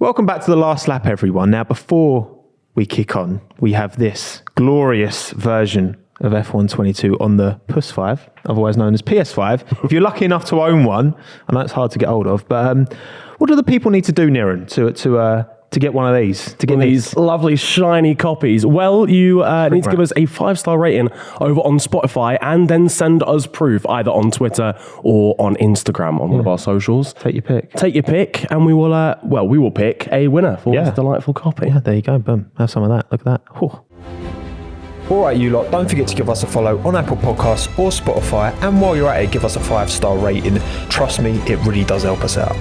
Welcome back to The Last Lap, everyone. Now, before we kick on, we have this glorious version of F1 22 on the PUS 5, otherwise known as PS5. If you're lucky enough to own one, I know it's hard to get hold of, but what do the people need to do, Niran, to get one of these? To get these lovely shiny copies. Well, you need to give us a 5-star rating over on Spotify and then send us proof either on Twitter or on Instagram on one of our socials. Take your pick. Take your pick, and we will. We will pick a winner for this delightful copy. Yeah, there you go. Boom. Have some of that. Look at that. Whew. All right, you lot, don't forget to give us a follow on Apple Podcasts or Spotify, and while you're at it, give us a 5-star rating. Trust me, it really does help us out.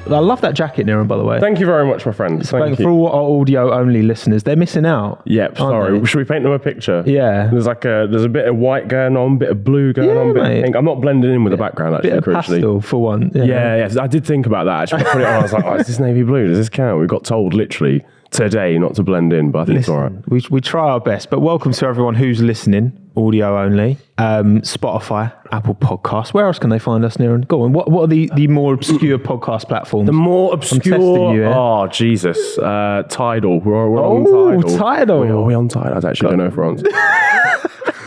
I love that jacket, Niran, by the way. Thank you very much, my friend. Thank you. For all our audio-only listeners, they're missing out. Yep, sorry. Should we paint them a picture? Yeah. There's a bit of white going on, bit of blue going on, bit of pink. I'm not blending in with the background, actually, bit of pastel, for one. Yeah. I did think about that, actually. I put it on, I was like, is this navy blue? Does this count? We got told, literally, today not to blend in, but I think it's all right. We try our best, but welcome to everyone who's listening, audio only, Spotify, Apple Podcasts. Where else can they find us, Niran? Go on. What are the more obscure podcast platforms? The more obscure. You, Oh, Jesus. Tidal. We're on Tidal. Tidal. Are we on Tidal? I actually don't know if we're on.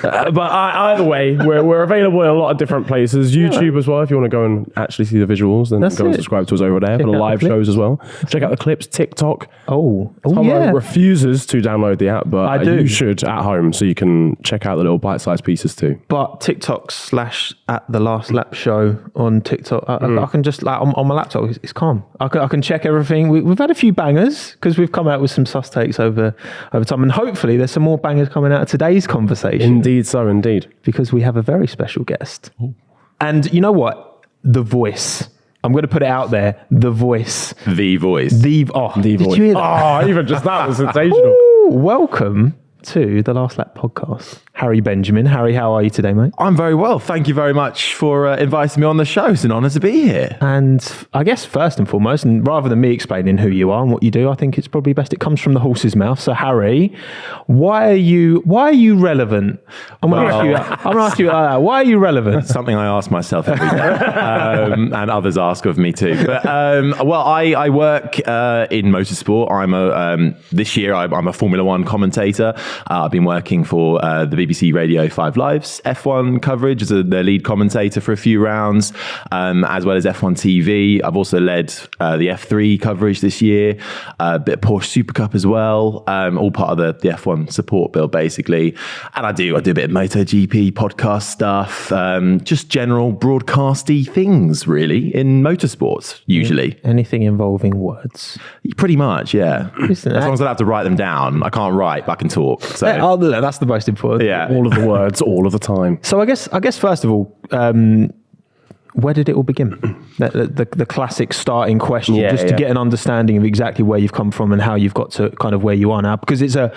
But either way, we're available in a lot of different places. YouTube as well, if you want to go and actually see the visuals, then go and subscribe to us over there for the live shows as well. Check out the clips, TikTok. Tommo refuses to download the app, but you should at home so you can check out the little bite-sized pieces too. But TikTok / at the Last Lap show on TikTok, I can just, like, on my laptop, it's calm. I can check everything. We've had a few bangers because we've come out with some sus takes over time, and hopefully there's some more bangers coming out of today's conversation. Indeed. Because we have a very special guest. Ooh. And you know what? The voice. I'm going to put it out there. The voice. The voice. The voice. Did you hear that? Even just that was sensational. Ooh, welcome to the Last Lap podcast. Harry Benjamin. Harry, how are you today, mate? I'm very well. Thank you very much for inviting me on the show. It's an honour to be here. And I guess first and foremost, and rather than me explaining who you are and what you do, I think it's probably best it comes from the horse's mouth. So Harry, why are you relevant? I'm going to ask you, why are you relevant? That's something I ask myself every day, and others ask of me too. But I work in motorsport. This year I'm a Formula 1 commentator. I've been working for the BBC Radio 5 Live's F1 coverage as the lead commentator for a few rounds, as well as F1 TV. I've also led the F3 coverage this year, a bit of Porsche Super Cup as well, all part of the F1 support bill, basically. And I do a bit of MotoGP podcast stuff, just general broadcasty things, really, in motorsports, usually. Anything involving words? Pretty much, yeah. As long as I don't have to write them down. I can't write, but I can talk. So. That's the most important. Yeah. All of the words, all of the time. So I guess first of all, where did it all begin? The classic starting question, to get an understanding of exactly where you've come from and how you've got to kind of where you are now, because it's a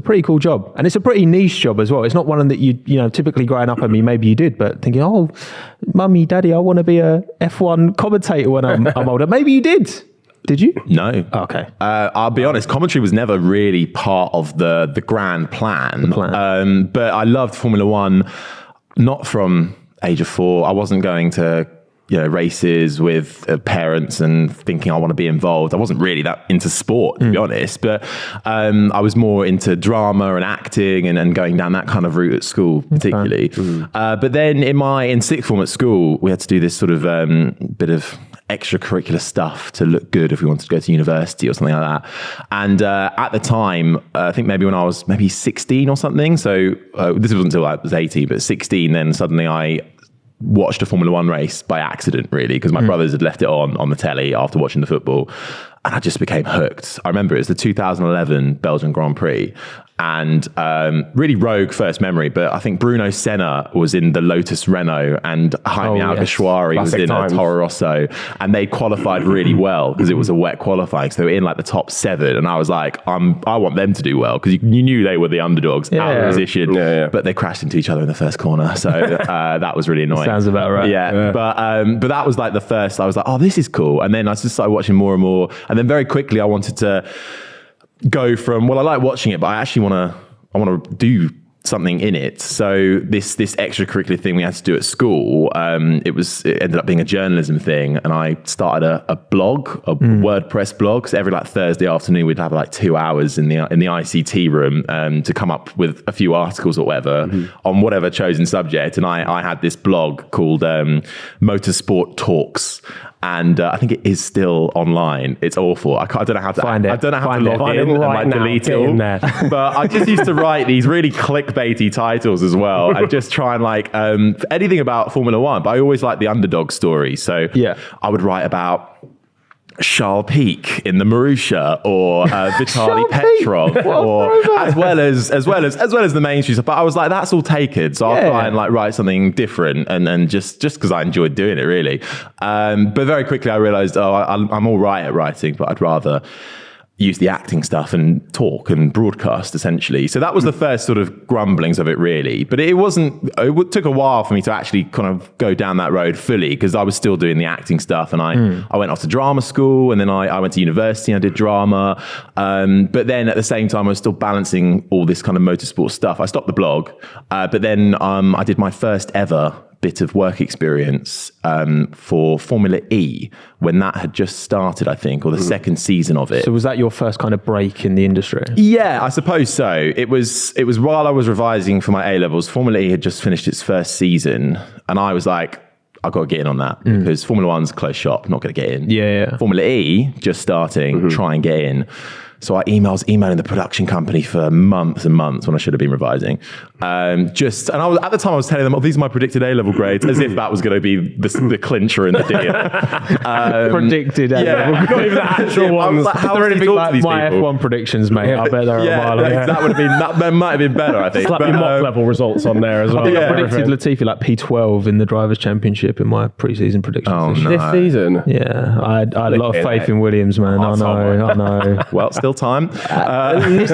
pretty cool job, and it's a pretty niche job as well. It's not one that you typically growing up, maybe you did, but thinking, oh, mummy, daddy, I want to be a F1 commentator when I'm older. Maybe you did. Did you? No. Oh, okay. I'll be honest, commentary was never really part of the grand plan. But I loved Formula 1, not from age of 4. I wasn't going to races with parents and thinking I want to be involved. I wasn't really that into sport, to be honest, but I was more into drama and acting and going down that kind of route at school, particularly. But then in sixth form at school, we had to do this sort of bit of extracurricular stuff to look good if we wanted to go to university or something like that. And at the time, I think maybe when I was 16 or something, so this wasn't until I was 18, but 16, then suddenly I watched a Formula 1 race by accident, really, because my brothers had left it on the telly after watching the football, and I just became hooked. I remember it was the 2011 Belgian Grand Prix, and really rogue first memory, but I think Bruno Senna was in the Lotus Renault and Jaime Alguersuari was in a Toro Rosso, and they qualified really well because it was a wet qualifying, so they were in like the top 7, and I was like, I want them to do well, because you knew they were the underdogs out of position, but they crashed into each other in the first corner, so that was really annoying. Sounds about right. Yeah. But that was like the first, I was like, oh, this is cool, and then I just started watching more and more, and then very quickly I wanted to go from, well, I like watching it, but I actually want to do something in it. So this extracurricular thing we had to do at school, it ended up being a journalism thing, and I started a blog, a WordPress blog. So every like Thursday afternoon, we'd have like 2 hours in the ICT room to come up with a few articles or whatever on whatever chosen subject. And I had this blog called Motorsport Talks. And I think it is still online. It's awful. I don't know how to find it. I don't know how to log in and like delete it all. But I just used to write these really clickbaity titles as well, and just try and like anything about Formula One. But I always like the underdog story. So I would write about Charles Pic in the Marussia, or Vitaly Petrov, or as well as the mainstream stuff. But I was like, that's all taken, so I'll try and like write something different, and just because I enjoyed doing it, really. But very quickly I realized, I'm all right at writing, but I'd rather use the acting stuff and talk and broadcast, essentially. So that was the first sort of grumblings of it, really. But it took a while for me to actually kind of go down that road fully, because I was still doing the acting stuff, and I went off to drama school, and then I went to university and I did drama. But then at the same time, I was still balancing all this kind of motorsport stuff. I stopped the blog, but then I did my first ever bit of work experience for Formula E when that had just started, I think, or the second season of it. So was that your first kind of break in the industry? Yeah, I suppose so. It was while I was revising for my A-levels. Formula E had just finished its first season, and I was like, I've got to get in on that, because Formula One's closed shop, not going to get in. Yeah. Formula E just starting, try and get in. So I was emailing the production company for months and months when I should have been revising. And I was, at the time I was telling them, oh, these are my predicted A-level grades, as if that was going to be the clincher in the deal. Predicted A-level grades. Not even the actual ones. Like, how are anything like my people? F1 predictions, mate? I bet they're a mile away. That might have been better, I think. Slap your mock level results on there as well. I predicted Latifi like P12 in the Drivers' Championship in my pre-season predictions. Oh, no. This season? Yeah, I had a lot of faith in Williams, man. I know. Well, still time. There's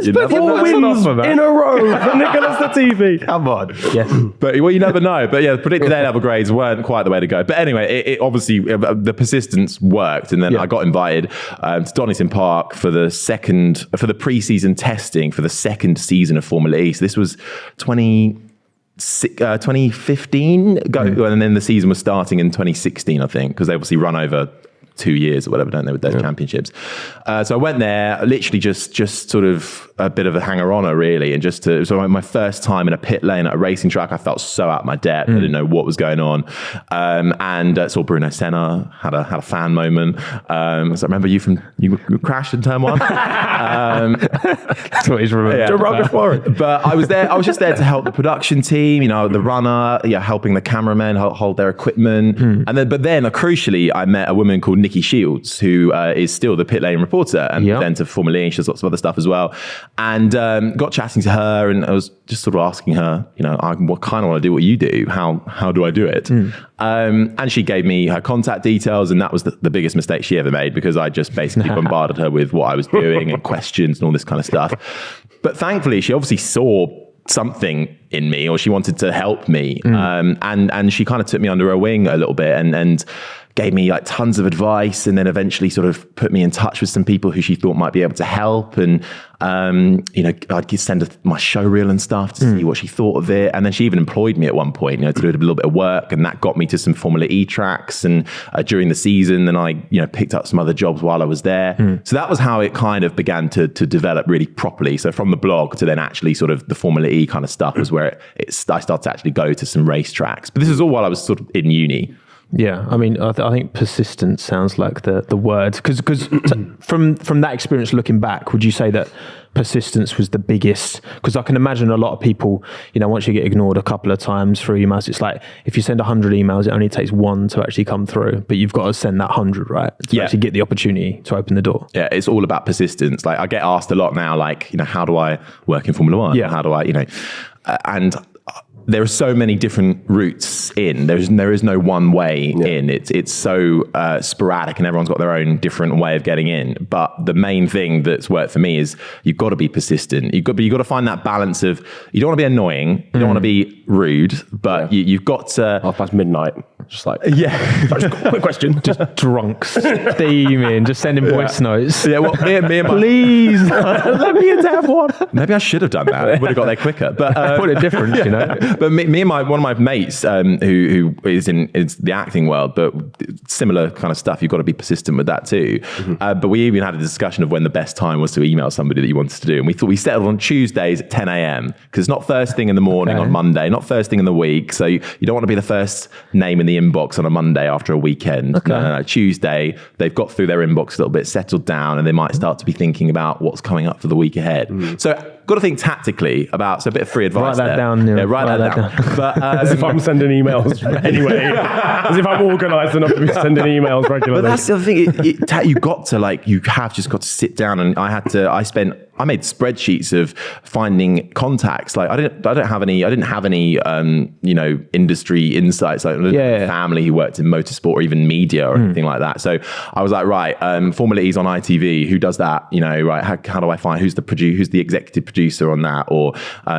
been 4 wins in a row for Nicholas Latifi. Come on. Yes. But you never know. But yeah, the predicted A-level grades weren't quite the way to go. But anyway, it obviously, the persistence worked. And then I got invited to Donington Park for the pre-season testing for the second season of Formula E. So this was 2015, and then the season was starting in 2016, I think, because they obviously run over 2 years or whatever, don't they, with those championships. So I went there, literally just sort of a bit of a hanger-oner, really, and so my first time in a pit lane at a racing track. I felt so out of my depth. I didn't know what was going on, and saw Bruno Senna, had a fan moment. So I remember you crashed in turn 1. That's what he's remembered. But I was there. I was just there to help the production team, the runner, helping the cameramen hold their equipment, and then crucially, I met a woman called Nikki Shields, who is still the pit lane reporter and presenter for Formula E. She does lots of other stuff as well. And got chatting to her, and I was just sort of asking her, I kind of want to do what you do. How do I do it? And she gave me her contact details, and that was the biggest mistake she ever made, because I just basically bombarded her with what I was doing and questions and all this kind of stuff. But thankfully, she obviously saw something in me, or she wanted to help me. And she kind of took me under her wing a little bit and gave me like tons of advice, and then eventually sort of put me in touch with some people who she thought might be able to help. And, I'd send her my show reel and stuff to see what she thought of it. And then she even employed me at one point, to do a little bit of work, and that got me to some Formula E tracks. And during the season, then I, picked up some other jobs while I was there. So that was how it kind of began to develop really properly. So from the blog to then actually sort of the Formula E kind of stuff was where I started to actually go to some race tracks. But this is all while I was sort of in uni. Yeah, I mean, I think persistence sounds like the word. Because from that experience, looking back, would you say that persistence was the biggest? Because I can imagine a lot of people, once you get ignored a couple of times through emails, it's like if you send 100 emails, it only takes 1 to actually come through. But you've got to send that 100, right? To actually get the opportunity to open the door. Yeah, it's all about persistence. Like I get asked a lot now, like, how do I work in Formula One? Yeah. How do I, and there are so many different routes in. There is no one way in. It's so sporadic, and everyone's got their own different way of getting in. But the main thing that's worked for me is you've got to be persistent. You've got to find that balance of, you don't want to be annoying, you don't want to be rude, but you've got to... Half past midnight, just like... Yeah. Just quick question. Just drunks, steaming, just sending voice notes. Yeah, well, me and my... Please, let me into F1. Maybe I should have done that. Would have got there quicker. But what a difference, you know. But me and one of my mates who is in the acting world, but similar kind of stuff. You've got to be persistent with that too. But we even had a discussion of when the best time was to email somebody that you wanted to do, and we thought we settled on Tuesdays at 10 a.m. because it's not first thing in the morning on Monday, not first thing in the week. So you don't want to be the first name in the inbox on a Monday after a weekend. No. Tuesday, they've got through their inbox a little bit, settled down, and they might start to be thinking about what's coming up for the week ahead. So got to think tactically about, so a bit of free advice. Write that down. Yeah, write that down. But as if I'm sending emails anyway. As if I'm organised enough to be sending emails regularly. But that's the other thing. You have just got to sit down, and I made spreadsheets of finding contacts. Like I didn't have any industry insights. Like family who worked in motorsport or even media or anything like that. So I was like, right, Formula E's on ITV. Who does that? Right? How do I find who's the executive producer on that, or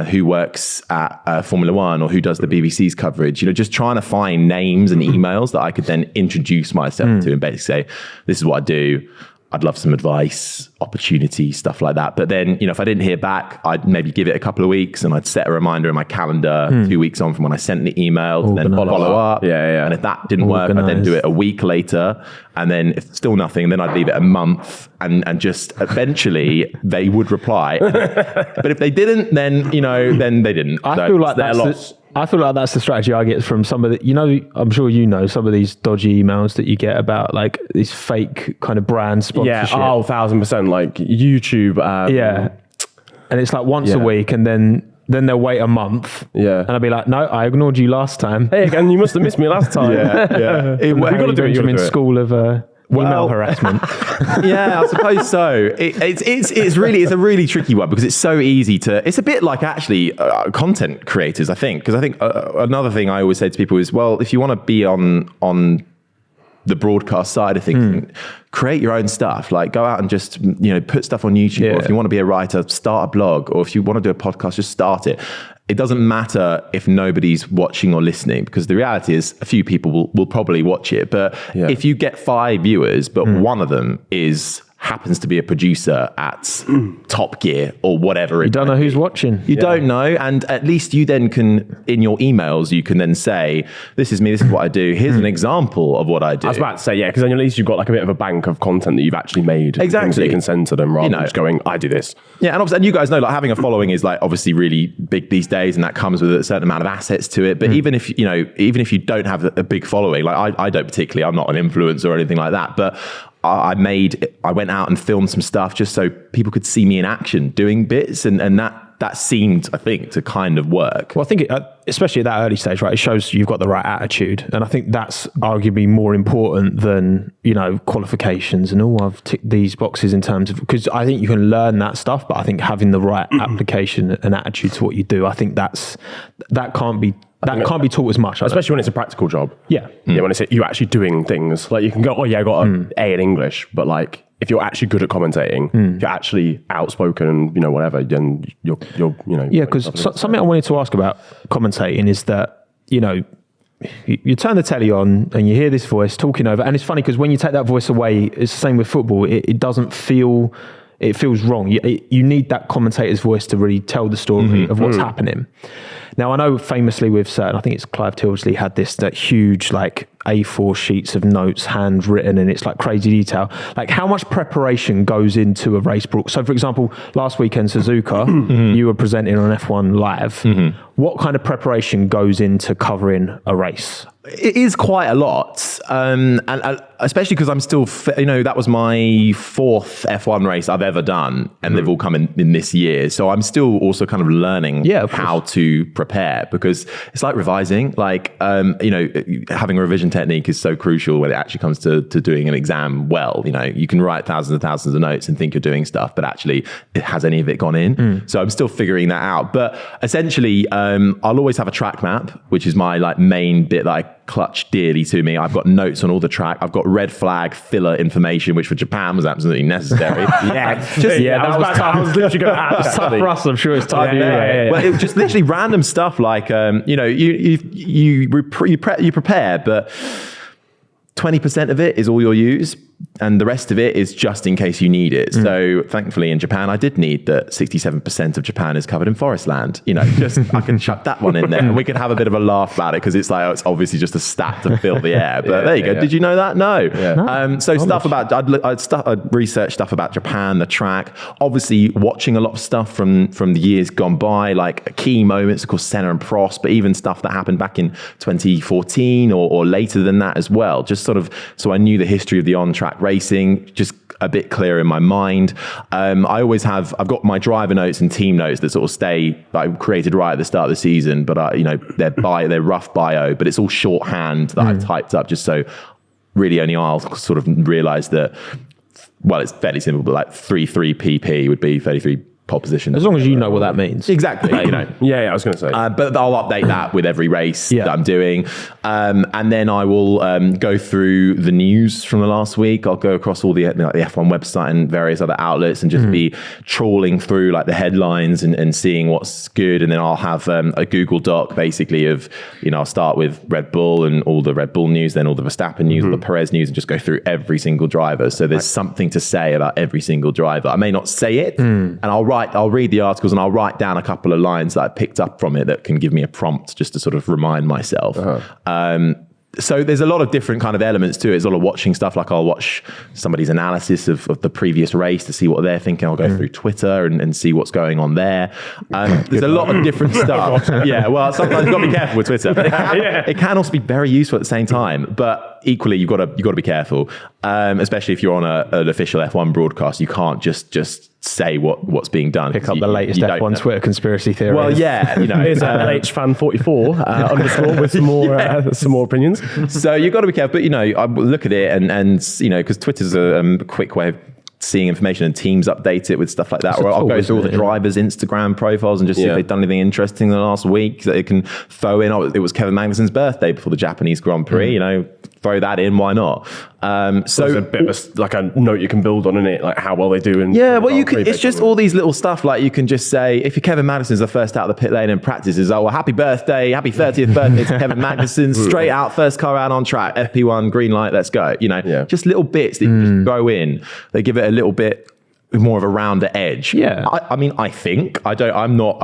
who works at Formula One, or who does the BBC's coverage? Just trying to find names and emails that I could then introduce myself to, and basically say, this is what I do. I'd love some advice, opportunity, stuff like that. But then, if I didn't hear back, I'd maybe give it a couple of weeks, and I'd set a reminder in my calendar 2 weeks on from when I sent the email to then follow up. Yeah. And if that didn't work, I'd then do it a week later. And then if still nothing, then I'd leave it a month, and just eventually they would reply. But if they didn't, then they didn't. I feel like that's the strategy I get from some of the, I'm sure some of these dodgy emails that you get about like these fake kind of brand sponsorship. Yeah, 1,000%, like YouTube. And it's like once a week, and then they'll wait a month. Yeah. And I'll be like, no, I ignored you last time. Hey, again, you must have missed me last time. We've got to do Benjamin School of email harassment. Yeah, I suppose so. It's a really tricky one, because it's so easy to. It's a bit like actually content creators, I think, because I think another thing I always say to people is, well, if you want to be on the broadcast side of things, create your own stuff. Like go out and just put stuff on YouTube. Or if you want to be a writer, start a blog. Or if you want to do a podcast, just start it. It doesn't matter if nobody's watching or listening, because the reality is a few people will probably watch it. But if you get 5 viewers, but one of them happens to be a producer at Top Gear or whatever. You don't know who's watching. You don't know. And at least you then can, in your emails, you can then say, this is me, this is what I do. Here's an example of what I do. I was about to say, because then at least you've got like a bit of a bank of content that you've actually made. Exactly. Things that you can send to them rather than just going, I do this. Yeah, and obviously, and you guys know, like having a following is like obviously really big these days, and that comes with a certain amount of assets to it. But even if you don't have a big following, like I don't particularly, I'm not an influencer or anything like that, but I went out and filmed some stuff just so people could see me in action doing bits, and that seemed, I think, to kind of work. Well, I think especially at that early stage, right, it shows you've got the right attitude, and I think that's arguably more important than qualifications and I've ticked these boxes in terms of, because I think you can learn that stuff, but I think having the right application and attitude to what you do, I think that can't be taught as much, especially when it's a practical job. Yeah, when it's you actually doing things. Like you can go, I got an A in English, but like if you're actually good at commentating, if you're actually outspoken and whatever, then you're yeah. Because something I wanted to ask about commentating is that you turn the telly on and you hear this voice talking over, and it's funny because when you take that voice away, it's the same with football. It doesn't feel. It feels wrong. You need that commentator's voice to really tell the story of what's happening. Now, I know famously with certain, I think it's Clive Tilsley had that huge like A4 sheets of notes handwritten, and it's like crazy detail. Like how much preparation goes into a race, Brooke? So for example, last weekend, Suzuka, you were presenting on F1 Live. What kind of preparation goes into covering a race? It is quite a lot, and especially because I'm still, that was my 4th F1 race I've ever done, and they've all come in this year. So I'm still also kind of learning how to prepare, because it's like revising, like having a revision technique is so crucial when it actually comes to doing an exam well. You know, you can write thousands and thousands of notes and think you're doing stuff, but actually, has any of it gone in? So I'm still figuring that out. But essentially, I'll always have a track map, which is my like main bit that I clutch dearly to me. I've got notes on all the track. I've got red flag filler information, which for Japan was absolutely necessary. That was tough. I was literally going to ask. Tough for us, I'm sure it's time. Well, it was just literally random stuff like, you know, you prepare, but 20% of it is all you'll use, and the rest of it is just in case you need it. So thankfully in Japan, I did need that 67% of Japan is covered in forest land. You know, just I can chuck that one in there and we could have a bit of a laugh about it because it's like, it's obviously just a stat to fill the air. But there you go. Did you know that? No. So stuff about, I'd research stuff about Japan, the track, obviously watching a lot of stuff from the years gone by, like key moments, of course, Senna and Prost, but even stuff that happened back in 2014 or later than that as well. Just sort of, so I knew the history of the on-track racing just a bit clearer in my mind. I've got my driver notes and team notes that sort of stay, that I created right at the start of the season, but you know, they're rough bio, but it's all shorthand that I've typed up just so really only I'll sort of realize that, well, it's fairly simple, but like 33 PP would be 33 pole position. As long as you know what that means. Exactly. You know. I was going to say. But I'll update that with every race that I'm doing. And then I will go through the news from the last week. I'll go across all the F1 website and various other outlets and just be trawling through like the headlines and seeing what's good. And then I'll have a Google Doc basically of, you know, I'll start with Red Bull and all the Red Bull news, then all the Verstappen news, all the Perez news, and just go through every single driver. So there's something to say about every single driver. I may not say it, and I'll read the articles and I'll write down a couple of lines that I picked up from it that can give me a prompt just to sort of remind myself. So there's a lot of different kind of elements to it. It's a lot of watching stuff. Like I'll watch somebody's analysis of the previous race to see what they're thinking. I'll go through Twitter and see what's going on there. There's a lot of different stuff. Well, sometimes you've got to be careful with Twitter. But it can also be very useful at the same time. But equally, you've got to be careful, especially if you're on an official F1 broadcast. You can't just say what's being done. Pick up the latest F1 Twitter conspiracy theory. Well, you know, here's LHFan44 underscore with some more opinions. So you've got to be careful, but you know, I look at it and you know, because Twitter's a quick way of seeing information and teams update it with stuff like that. Or I'll go through all the drivers' Instagram profiles and just see if they've done anything interesting in the last week that it can throw in. Oh, it was Kevin Magnussen's birthday before the Japanese Grand Prix, you know, throw that in, why not? So there's a bit of like a note you can build on in it, like how well they do. You can. It's just all these little stuff. Like you can just say, if you're Kevin Magnussen's the first out of the pit lane and practices, oh, well, happy birthday, happy 30th birthday to Kevin Magnussen, straight out, first car out on track, FP1, green light, let's go. You know, just little bits that you just throw in. They give it a little bit more of a rounder edge. I mean, I think I'm not.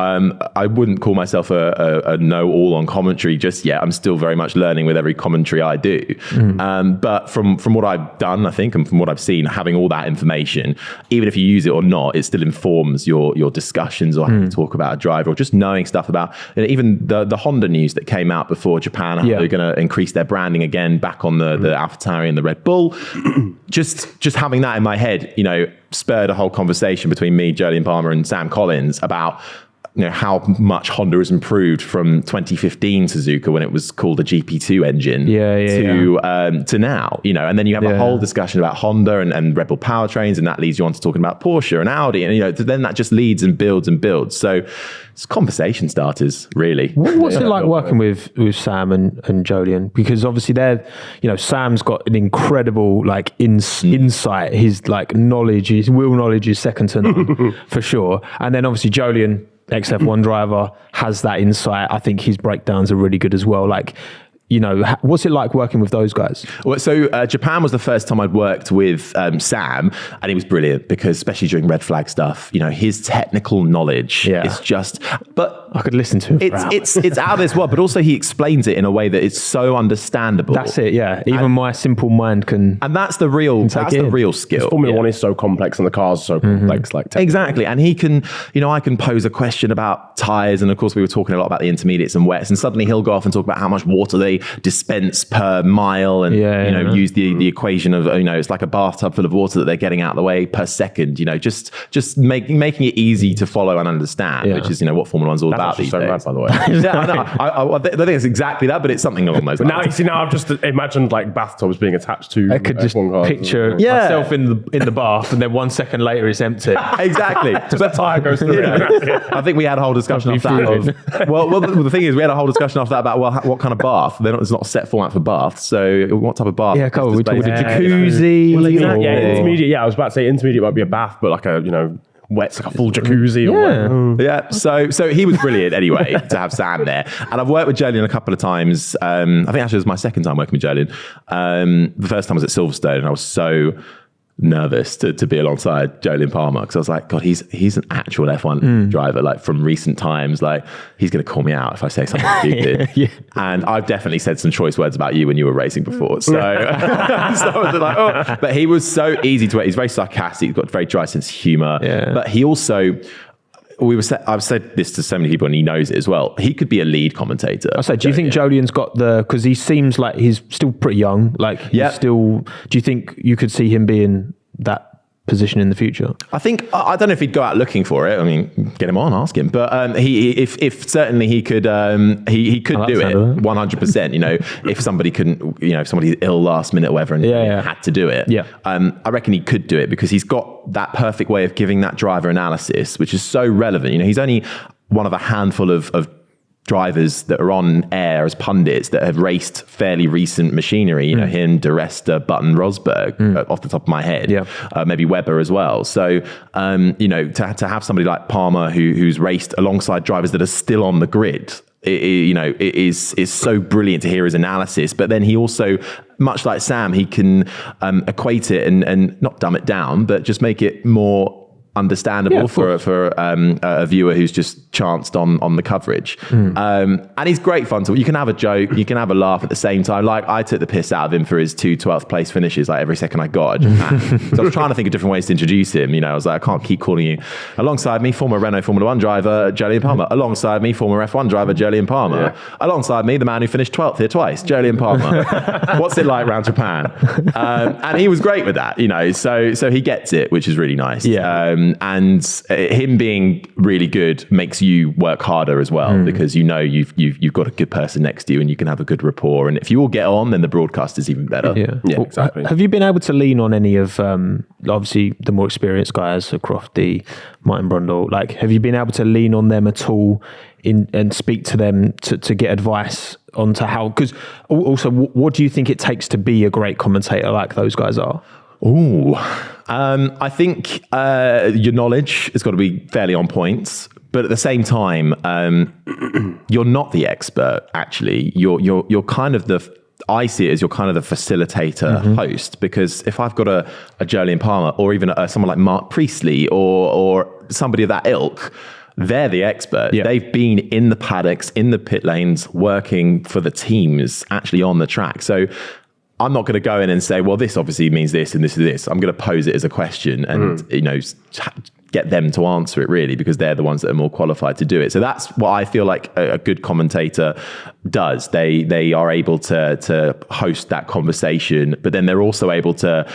I wouldn't call myself a know-all on commentary just yet. I'm still very much learning with every commentary I do. But from what I've done, I think, and from what I've seen, having all that information, even if you use it or not, it still informs your discussions or how you talk about a driver, or just knowing stuff about, you know, even the Honda news that came out before Japan. How they're going to increase their branding again back on the AlphaTauri and the Red Bull. just having that in my head, you know, spurred a whole conversation between me, Jolyon Palmer, and Sam Collins about, you know, how much Honda has improved from 2015 Suzuka when it was called the GP2 engine to now, you know, and then you have a whole discussion about Honda and Red Bull powertrains, and that leads you on to talking about Porsche and Audi, and you know, then that just leads and builds and builds. So it's conversation starters, really. What's it like working with Sam and Jolyon? Because obviously they're, you know, Sam's got an incredible like insight. His like knowledge, his wheel knowledge is second to none for sure. And then obviously Jolyon, ex-F1 driver, has that insight. I think his breakdowns are really good as well. Like, you know, what's it like working with those guys? Well, so Japan was the first time I'd worked with Sam, and he was brilliant because, especially during red flag stuff, you know, his technical knowledge is just. But I could listen to him. It's out of this world, but also he explains it in a way that is so understandable. That's it, yeah. Even my simple mind can. And that's the real skill. Formula One is so complex, and the cars are so complex. Like exactly, and he can, you know, I can pose a question about tires, and of course we were talking a lot about the intermediates and wets, and suddenly he'll go off and talk about how much water they dispense per mile, and use the equation of, you know, it's like a bathtub full of water that they're getting out of the way per second, you know, just making it easy to follow and understand, which is, you know, what Formula One's all about these so days. mad, by the way. Yeah, I know. I think it's exactly that, but it's something along those lines. Now I've just imagined like bathtubs being attached to. I could just picture myself in the bath, and then 1 second later it's empty. Exactly. The tire goes through. I think we had a whole discussion after that. Well, the thing is, we had a whole discussion after that about what kind of bath. It's not a set format for baths. So what type of bath? Yeah, cool. We talked basically- jacuzzi. Intermediate. Yeah, I was about to say intermediate might be a bath, but like a wet, like a full jacuzzi. Yeah. So he was brilliant anyway to have Sam there. And I've worked with Jolyon a couple of times. I think actually it was my second time working with Jolyon. The first time was at Silverstone, and I was so nervous to be alongside Jolyon Palmer, because I was like, God, he's an actual F1 driver, like from recent times. Like, he's going to call me out if I say something stupid. And I've definitely said some choice words about you when you were racing before. So, so I was like, oh. But he was so easy to work. He's very sarcastic. He's got a very dry sense of humor. Yeah. But he also... I've said this to so many people, and he knows it as well. He could be a lead commentator. I said, do you think Jolyon's got because he seems like he's still pretty young. Like, do you think you could see him being that position in the future? I think, I don't know if he'd go out looking for it. I mean, get him on, ask him. But if certainly he could, he could do it 100%. If somebody couldn't, if somebody's ill last minute or whatever and had to do it, I reckon he could do it, because he's got that perfect way of giving that driver analysis, which is so relevant. He's only one of a handful of drivers that are on air as pundits that have raced fairly recent machinery, him, De Resta, Button, Rosberg, off the top of my head, maybe Webber as well. So, to have somebody like Palmer who's raced alongside drivers that are still on the grid, it is so brilliant to hear his analysis. But then he also, much like Sam, he can equate it and not dumb it down, but just make it more understandable for a viewer who's just chanced on the coverage. And he's great fun to. You can have a joke, you can have a laugh at the same time. Like, I took the piss out of him for his 2 12th place finishes, like every second I got. So I was trying to think of different ways to introduce him. I was like, I can't keep calling you. Alongside me, former Renault Formula 1 driver, Jolyon Palmer. Alongside me, former F1 driver, Jolyon Palmer. Alongside me, the man who finished 12th here twice, Jolyon Palmer. What's it like around Japan? And he was great with that, so he gets it, which is really nice. And him being really good makes you work harder as well, because you've got a good person next to you and you can have a good rapport. And if you all get on, then the broadcast is even better. Yeah, exactly. Have you been able to lean on any of obviously the more experienced guys, so Crofty, Martin Brundle? Like, have you been able to lean on them at all and speak to them to get advice onto how? Because also, what do you think it takes to be a great commentator like those guys are? I think your knowledge has got to be fairly on point, but at the same time, you're not the expert. Actually, you're kind of I see it as you're kind of the facilitator host, because if I've got a Jolyon Palmer or even someone like Mark Priestley or somebody of that ilk, they're the expert. They've been in the paddocks, in the pit lanes, working for the teams, actually on the track. So I'm not going to go in and say, well, this obviously means this and this is this. I'm going to pose it as a question and, get them to answer it, really, because they're the ones that are more qualified to do it. So that's what I feel like a good commentator does. They are able to host that conversation, but then they're also able to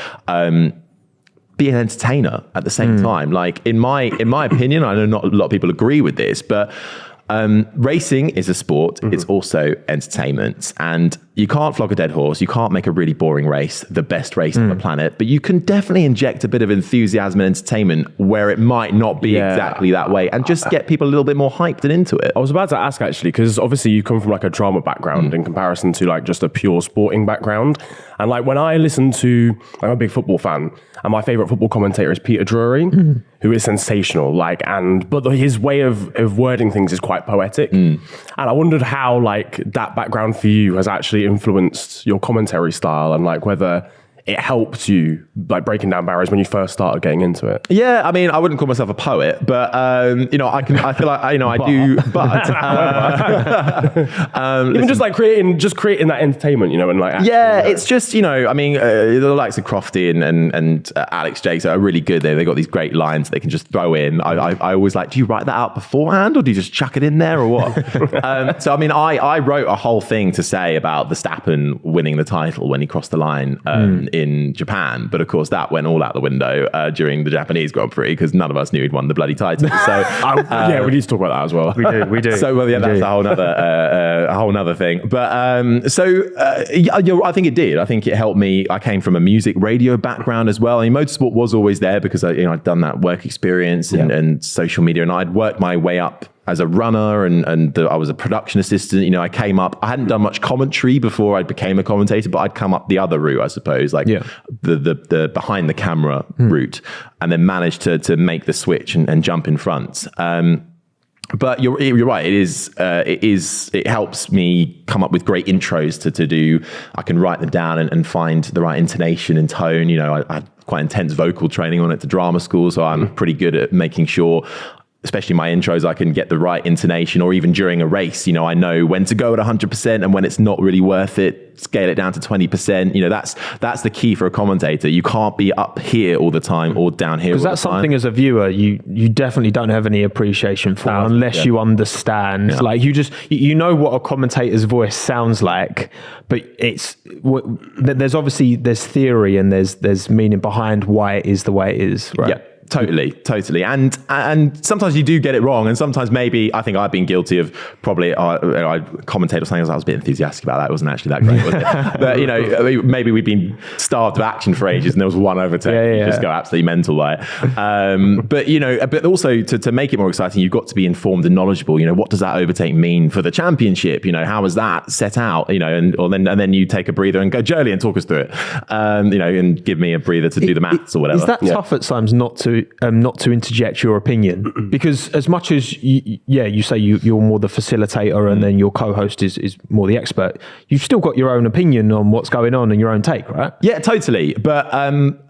be an entertainer at the same time. Like, in my opinion, I know not a lot of people agree with this, but racing is a sport. It's also entertainment, and you can't flog a dead horse. You can't make a really boring race the best race on the planet, but you can definitely inject a bit of enthusiasm and entertainment where it might not be exactly that way, and just get people a little bit more hyped and into it. I was about to ask, actually, because obviously you come from like a drama background in comparison to like just a pure sporting background. And like, when I listen to, I'm a big football fan, and my favorite football commentator is Peter Drury, who is sensational. But his way of wording things is quite poetic. And I wondered how like that background for you has actually influenced your commentary style, and like whether it helped you like breaking down barriers when you first started getting into it. Yeah, I mean, I wouldn't call myself a poet, but I feel like I do. But even just like creating that entertainment, and like it's just I mean, the likes of Crofty and Alex Jakes are really good. They got these great lines they can just throw in. I always like, do you write that out beforehand, or do you just chuck it in there, or what? So I mean, I wrote a whole thing to say about Verstappen winning the title when he crossed the line in Japan. But of course, that went all out the window during the Japanese Grand Prix because none of us knew he'd won the bloody title. So we need to talk about that as well. We do. So that's a whole nother thing. But I think it did. I think it helped me. I came from a music radio background as well. I mean, motorsport was always there because I'd done that work experience and social media, and I'd worked my way up as a runner and I was a production assistant. I came up, I hadn't done much commentary before I became a commentator, but I'd come up the other route, I suppose, the behind the camera route, and then managed to make the switch and jump in front. But you're right. It helps me come up with great intros to do. I can write them down and find the right intonation and tone. I had quite intense vocal training on it to drama school, so I'm pretty good at making sure, especially my intros, I can get the right intonation, or even during a race, I know when to go at 100% and when it's not really worth it, scale it down to 20%. That's the key for a commentator. You can't be up here all the time or down here all the time. Because that's something as a viewer, you definitely don't have any appreciation for unless you understand. Yeah. Like you know what a commentator's voice sounds like, but there's theory and there's meaning behind why it is the way it is, right? Yeah. Totally. And sometimes you do get it wrong. And sometimes maybe, I think I've been guilty of probably, I commentate or something, I was a bit enthusiastic about that. It wasn't actually that great, was it? But, maybe we've been starved of action for ages and there was one overtake. You just go absolutely mental by it. But also to make it more exciting, you've got to be informed and knowledgeable. What does that overtake mean for the championship? How was that set out? And then you take a breather and go, Jolie, and talk us through it. And give me a breather to do the maths or whatever. Is that tough at times not to interject your opinion? Because as much as you say you're more the facilitator and then your co-host is more the expert, you've still got your own opinion on what's going on and your own take, right? Yeah, totally. But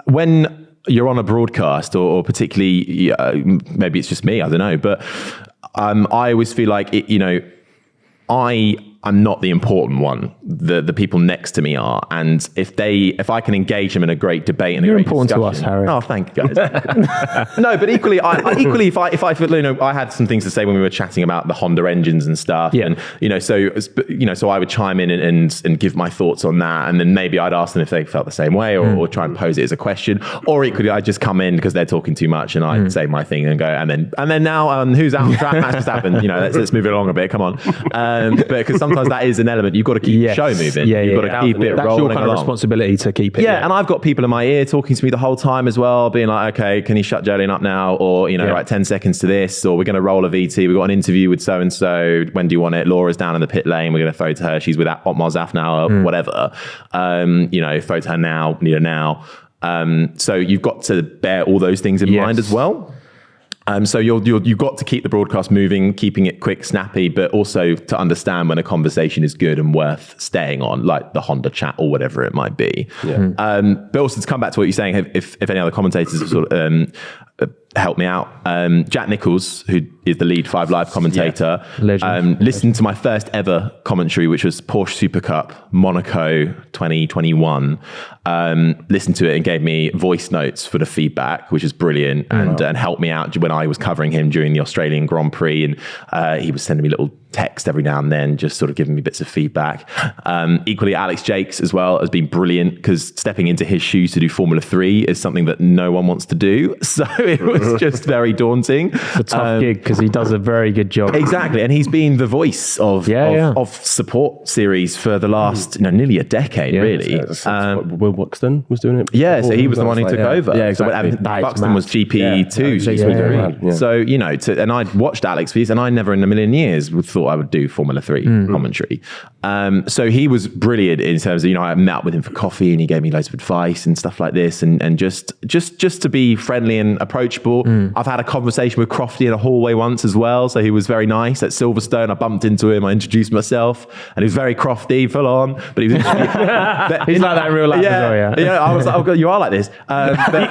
when you're on a broadcast or particularly, maybe it's just me, I don't know, but I always feel like I'm not the important one. The people next to me are, and if I can engage them in a great debate and you're a great important discussion, to us, Harry. Oh, thank you, guys. No, but equally, if I feel, I had some things to say when we were chatting about the Honda engines and stuff, and so I would chime in and give my thoughts on that, and then maybe I'd ask them if they felt the same way, or try and pose it as a question, or equally I'd just come in because they're talking too much, and I'd say my thing and go, and then now who's out on track? Max Verstappen. Let's move it along a bit. Come on, but because sometimes that is an element. You've got to keep the show moving. You've got to keep it rolling along. That's your kind of responsibility to keep it. Yeah, and I've got people in my ear talking to me the whole time as well, being like, okay, can you shut Jolene up now? Or, right, 10 seconds to this, or we're going to roll a VT. We've got an interview with so-and-so. When do you want it? Laura's down in the pit lane. We're going to throw to her. She's with Otmar Zafnauer, whatever. Throw to her now, need her now. So you've got to bear all those things in mind as well. So you've got to keep the broadcast moving, keeping it quick, snappy, but also to understand when a conversation is good and worth staying on, like the Honda chat or whatever it might be. Yeah. But also to come back to what you're saying, if any other commentators sort of help me out, Jack Nichols, who is the lead 5 Live commentator, listened to my first ever commentary, which was Porsche Super Cup Monaco 2021. Listened to it and gave me voice notes for the feedback, which is brilliant, and helped me out when I was covering him during the Australian Grand Prix, and he was sending me little text every now and then, just sort of giving me bits of feedback. Equally, Alex Jakes as well has been brilliant, because stepping into his shoes to do Formula 3 is something that no one wants to do. So it was just very daunting. It's a tough gig because he does a very good job. Exactly. And he's been the voice of support series for the last nearly a decade, really. Will Buxton was doing it. Yeah, so he was the one who took over. Yeah, exactly. So Buxton was GP2. So, and I'd watched Alex for years, and I never in a million years thought I would do Formula 3 commentary. So he was brilliant in terms of, I met up with him for coffee and he gave me loads of advice and stuff like this, and just to be friendly and approachable. I've had a conversation with Crofty in a hallway once as well, so he was very nice at Silverstone. I bumped into him, I introduced myself, and he was very Crofty, full on, but he was he's like that in real life as well, yeah. I was like, oh God, you are like this.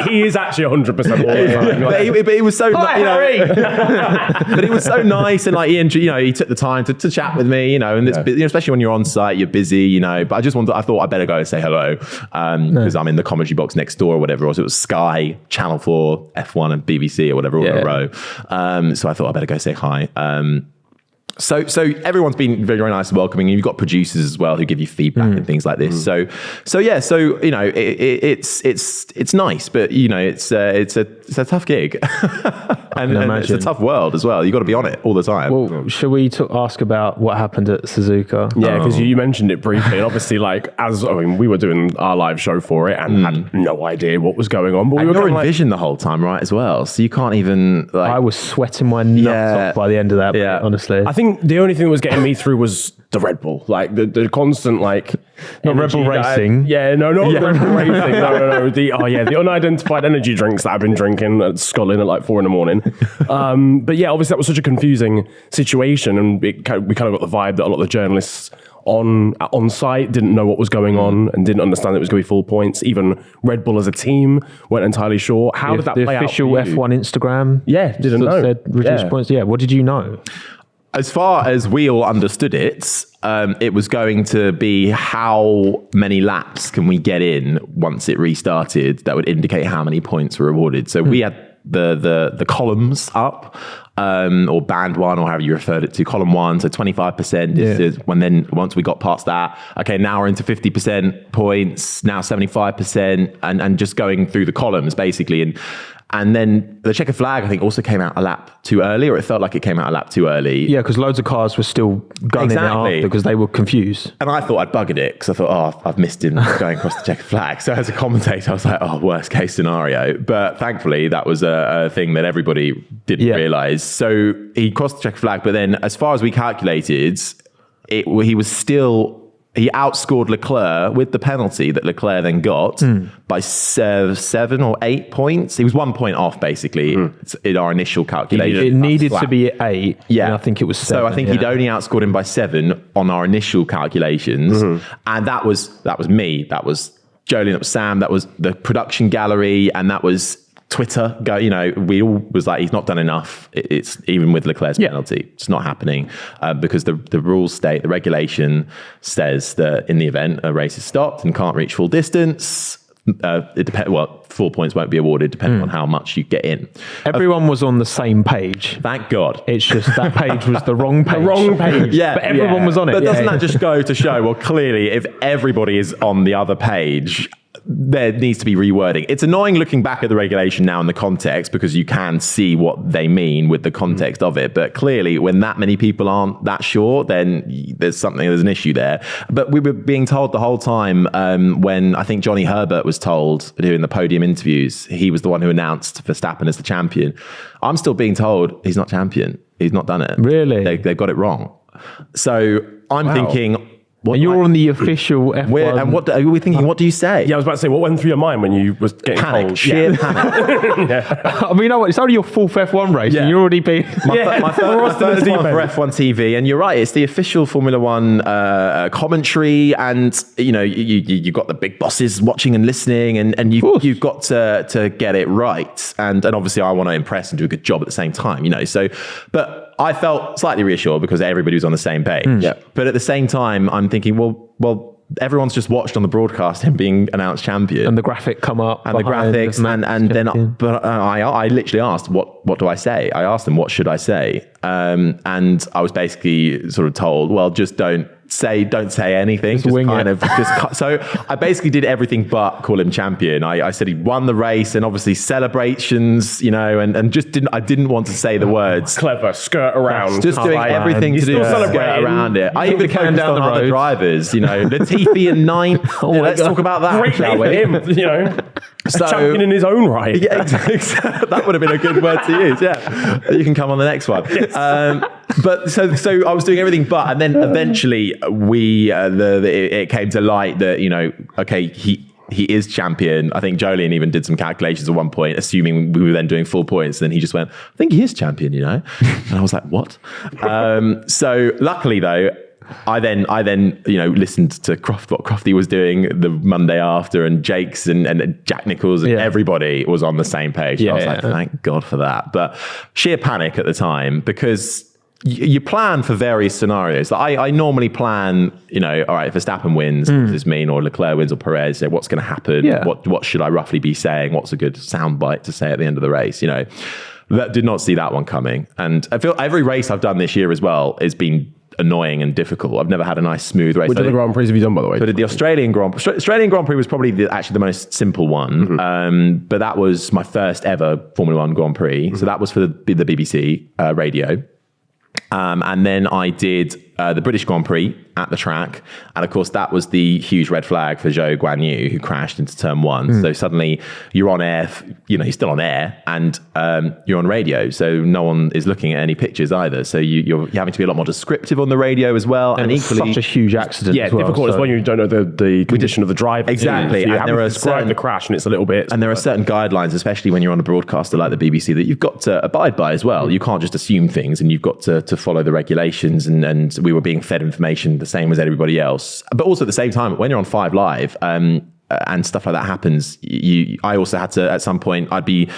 He is actually 100% all the time. But he was so Harry. But he was so nice, and like he took the time to chat with me, and it's, especially when you're on site, you're busy, but I thought I'd better go and say hello, because I'm in the commentary box next door or whatever, or so it was Sky, Channel 4, F1 and BBC or whatever, all in a row. So I thought I'd better go say hi. So everyone's been very, very nice and welcoming. You've got producers as well who give you feedback and things like this. So you know, it's nice, but you know, it's a tough gig, and it's a tough world as well. You got to be on it all the time. Well, shall we ask about what happened at Suzuka? Yeah, because you mentioned it briefly, and obviously, we were doing our live show for it and had no idea what was going on. But we were in vision the whole time, right? As well, so you can't even. I was sweating my nuts off by the end of that. Yeah, honestly, I think the only thing that was getting me through was the Red Bull, like the constant not Red Bull racing. Red Bull racing. No. The unidentified energy drinks that I've been drinking at Scullin at 4 a.m. But yeah, obviously that was such a confusing situation, and we kind of got the vibe that a lot of the journalists on site didn't know what was going on and didn't understand that it was going to be full points. Even Red Bull as a team weren't entirely sure. How did that play out? The official F1 Instagram, didn't know. Said reduced points. Yeah, what did you know? As far as we all understood it, it was going to be how many laps can we get in once it restarted that would indicate how many points were awarded. So we had the columns up, or band one, or however you referred it to, column one. So 25% is once we got past that, okay, now we're into 50% points, now 75%, and just going through the columns basically. And then the checkered flag, I think, also came out a lap too early, or it felt like it came out a lap too early. Yeah, because loads of cars were still gunning it after because they were confused. And I thought I'd buggered it because I thought, I've missed him going across the checkered flag. So as a commentator, I was like, worst case scenario. But thankfully, that was a thing that everybody didn't realise. So he crossed the checkered flag, but then as far as we calculated, he outscored Leclerc with the penalty that Leclerc then got by 7 or 8 points. He was 1 point off, basically, in our initial calculation. It needed to be 8. Yeah. And I think it was 7. So I think he'd only outscored him by 7 on our initial calculations. And that was me. That was Jolien, that was Sam, that was the production gallery, and that was Twitter. We all was like, he's not done enough. It's even with Leclerc's penalty, it's not happening because the rules state, the regulation says that in the event a race is stopped and can't reach full distance, it depends. Well, 4 points won't be awarded depending on how much you get in. Everyone was on the same page. Thank God. It's just that page was the wrong page. The wrong page. Yeah, but everyone was on it. But doesn't that just go to show? Well, clearly, if everybody is on the other page, there needs to be rewording. It's annoying looking back at the regulation now in the context because you can see what they mean with the context of it. But clearly, when that many people aren't that sure, then there's an issue there. But we were being told the whole time when I think Johnny Herbert was told doing the podium interviews, he was the one who announced Verstappen as the champion. I'm still being told he's not champion. He's not done it. Really? They've got it wrong. So I'm thinking... And you're on the official F1. And what are we thinking? What do you say? Yeah, I was about to say, what went through your mind when you was getting told? Sheer panic. I mean, you know what? It's only your fourth F1 race, and you're already being... My first one for F1 TV, and you're right, it's the official Formula One commentary, and you got the big bosses watching and listening, and you've got to get it right, and obviously I want to impress and do a good job at the same time, So, but I felt slightly reassured because everybody was on the same page. But at the same time, I'm thinking, well, everyone's just watched on the broadcast him being announced champion, and the graphic come up, and the graphics, and then, I literally asked, what do I say? I asked them, what should I say? And I was basically sort of told, well, just don't say anything. So I basically did everything but call him champion. I said he won the race, and obviously celebrations, and just didn't want to say the words. Clever, skirt around. Just doing everything to do skirt around it. I even focused on other drivers, Latifi in 9th. Let's talk about that. Great for him, a champion in his own right. Yeah, exactly. That would have been a good word to use. Yeah, you can come on the next one. Yes. But so I was doing everything but, and then eventually it came to light that okay, he is champion. I think Jolien even did some calculations at one point, assuming we were then doing full points. And then he just went, I think he is champion, And I was like, what? So luckily though, I then listened to what Crofty was doing the Monday after, and Jake's and Jack Nichols and everybody was on the same page. I was like, thank God for that. But sheer panic at the time, because you plan for various scenarios. I normally plan, all right, if Verstappen wins, what does this mean? Or Leclerc wins, or Perez, what's going to happen? Yeah. What should I roughly be saying? What's a good soundbite to say at the end of the race? That did not see that one coming. And I feel every race I've done this year as well has been annoying and difficult. I've never had a nice smooth race. Which other Grand Prix have you done, by the way? So the Australian Grand Prix was probably actually the most simple one. But that was my first ever Formula One Grand Prix. So that was for the BBC radio. And then I did the British Grand Prix at the track. And of course, that was the huge red flag for Zhou Guanyu, who crashed into turn one. So suddenly you're on air, you're still on air and you're on radio. So no one is looking at any pictures either. So you're having to be a lot more descriptive on the radio as well. And equally, such a huge accident. Yeah, difficult as well. You don't know the condition of the driver. Exactly. So you and have to describe the crash and it's a little bit. And there are certain guidelines, especially when you're on a broadcaster like the BBC, that you've got to abide by as well. You can't just assume things and you've got to follow the regulations. And we were being fed information the same as everybody else. But also at the same time, when you're on 5 Live and stuff like that happens, I also had to, at some point, I'd be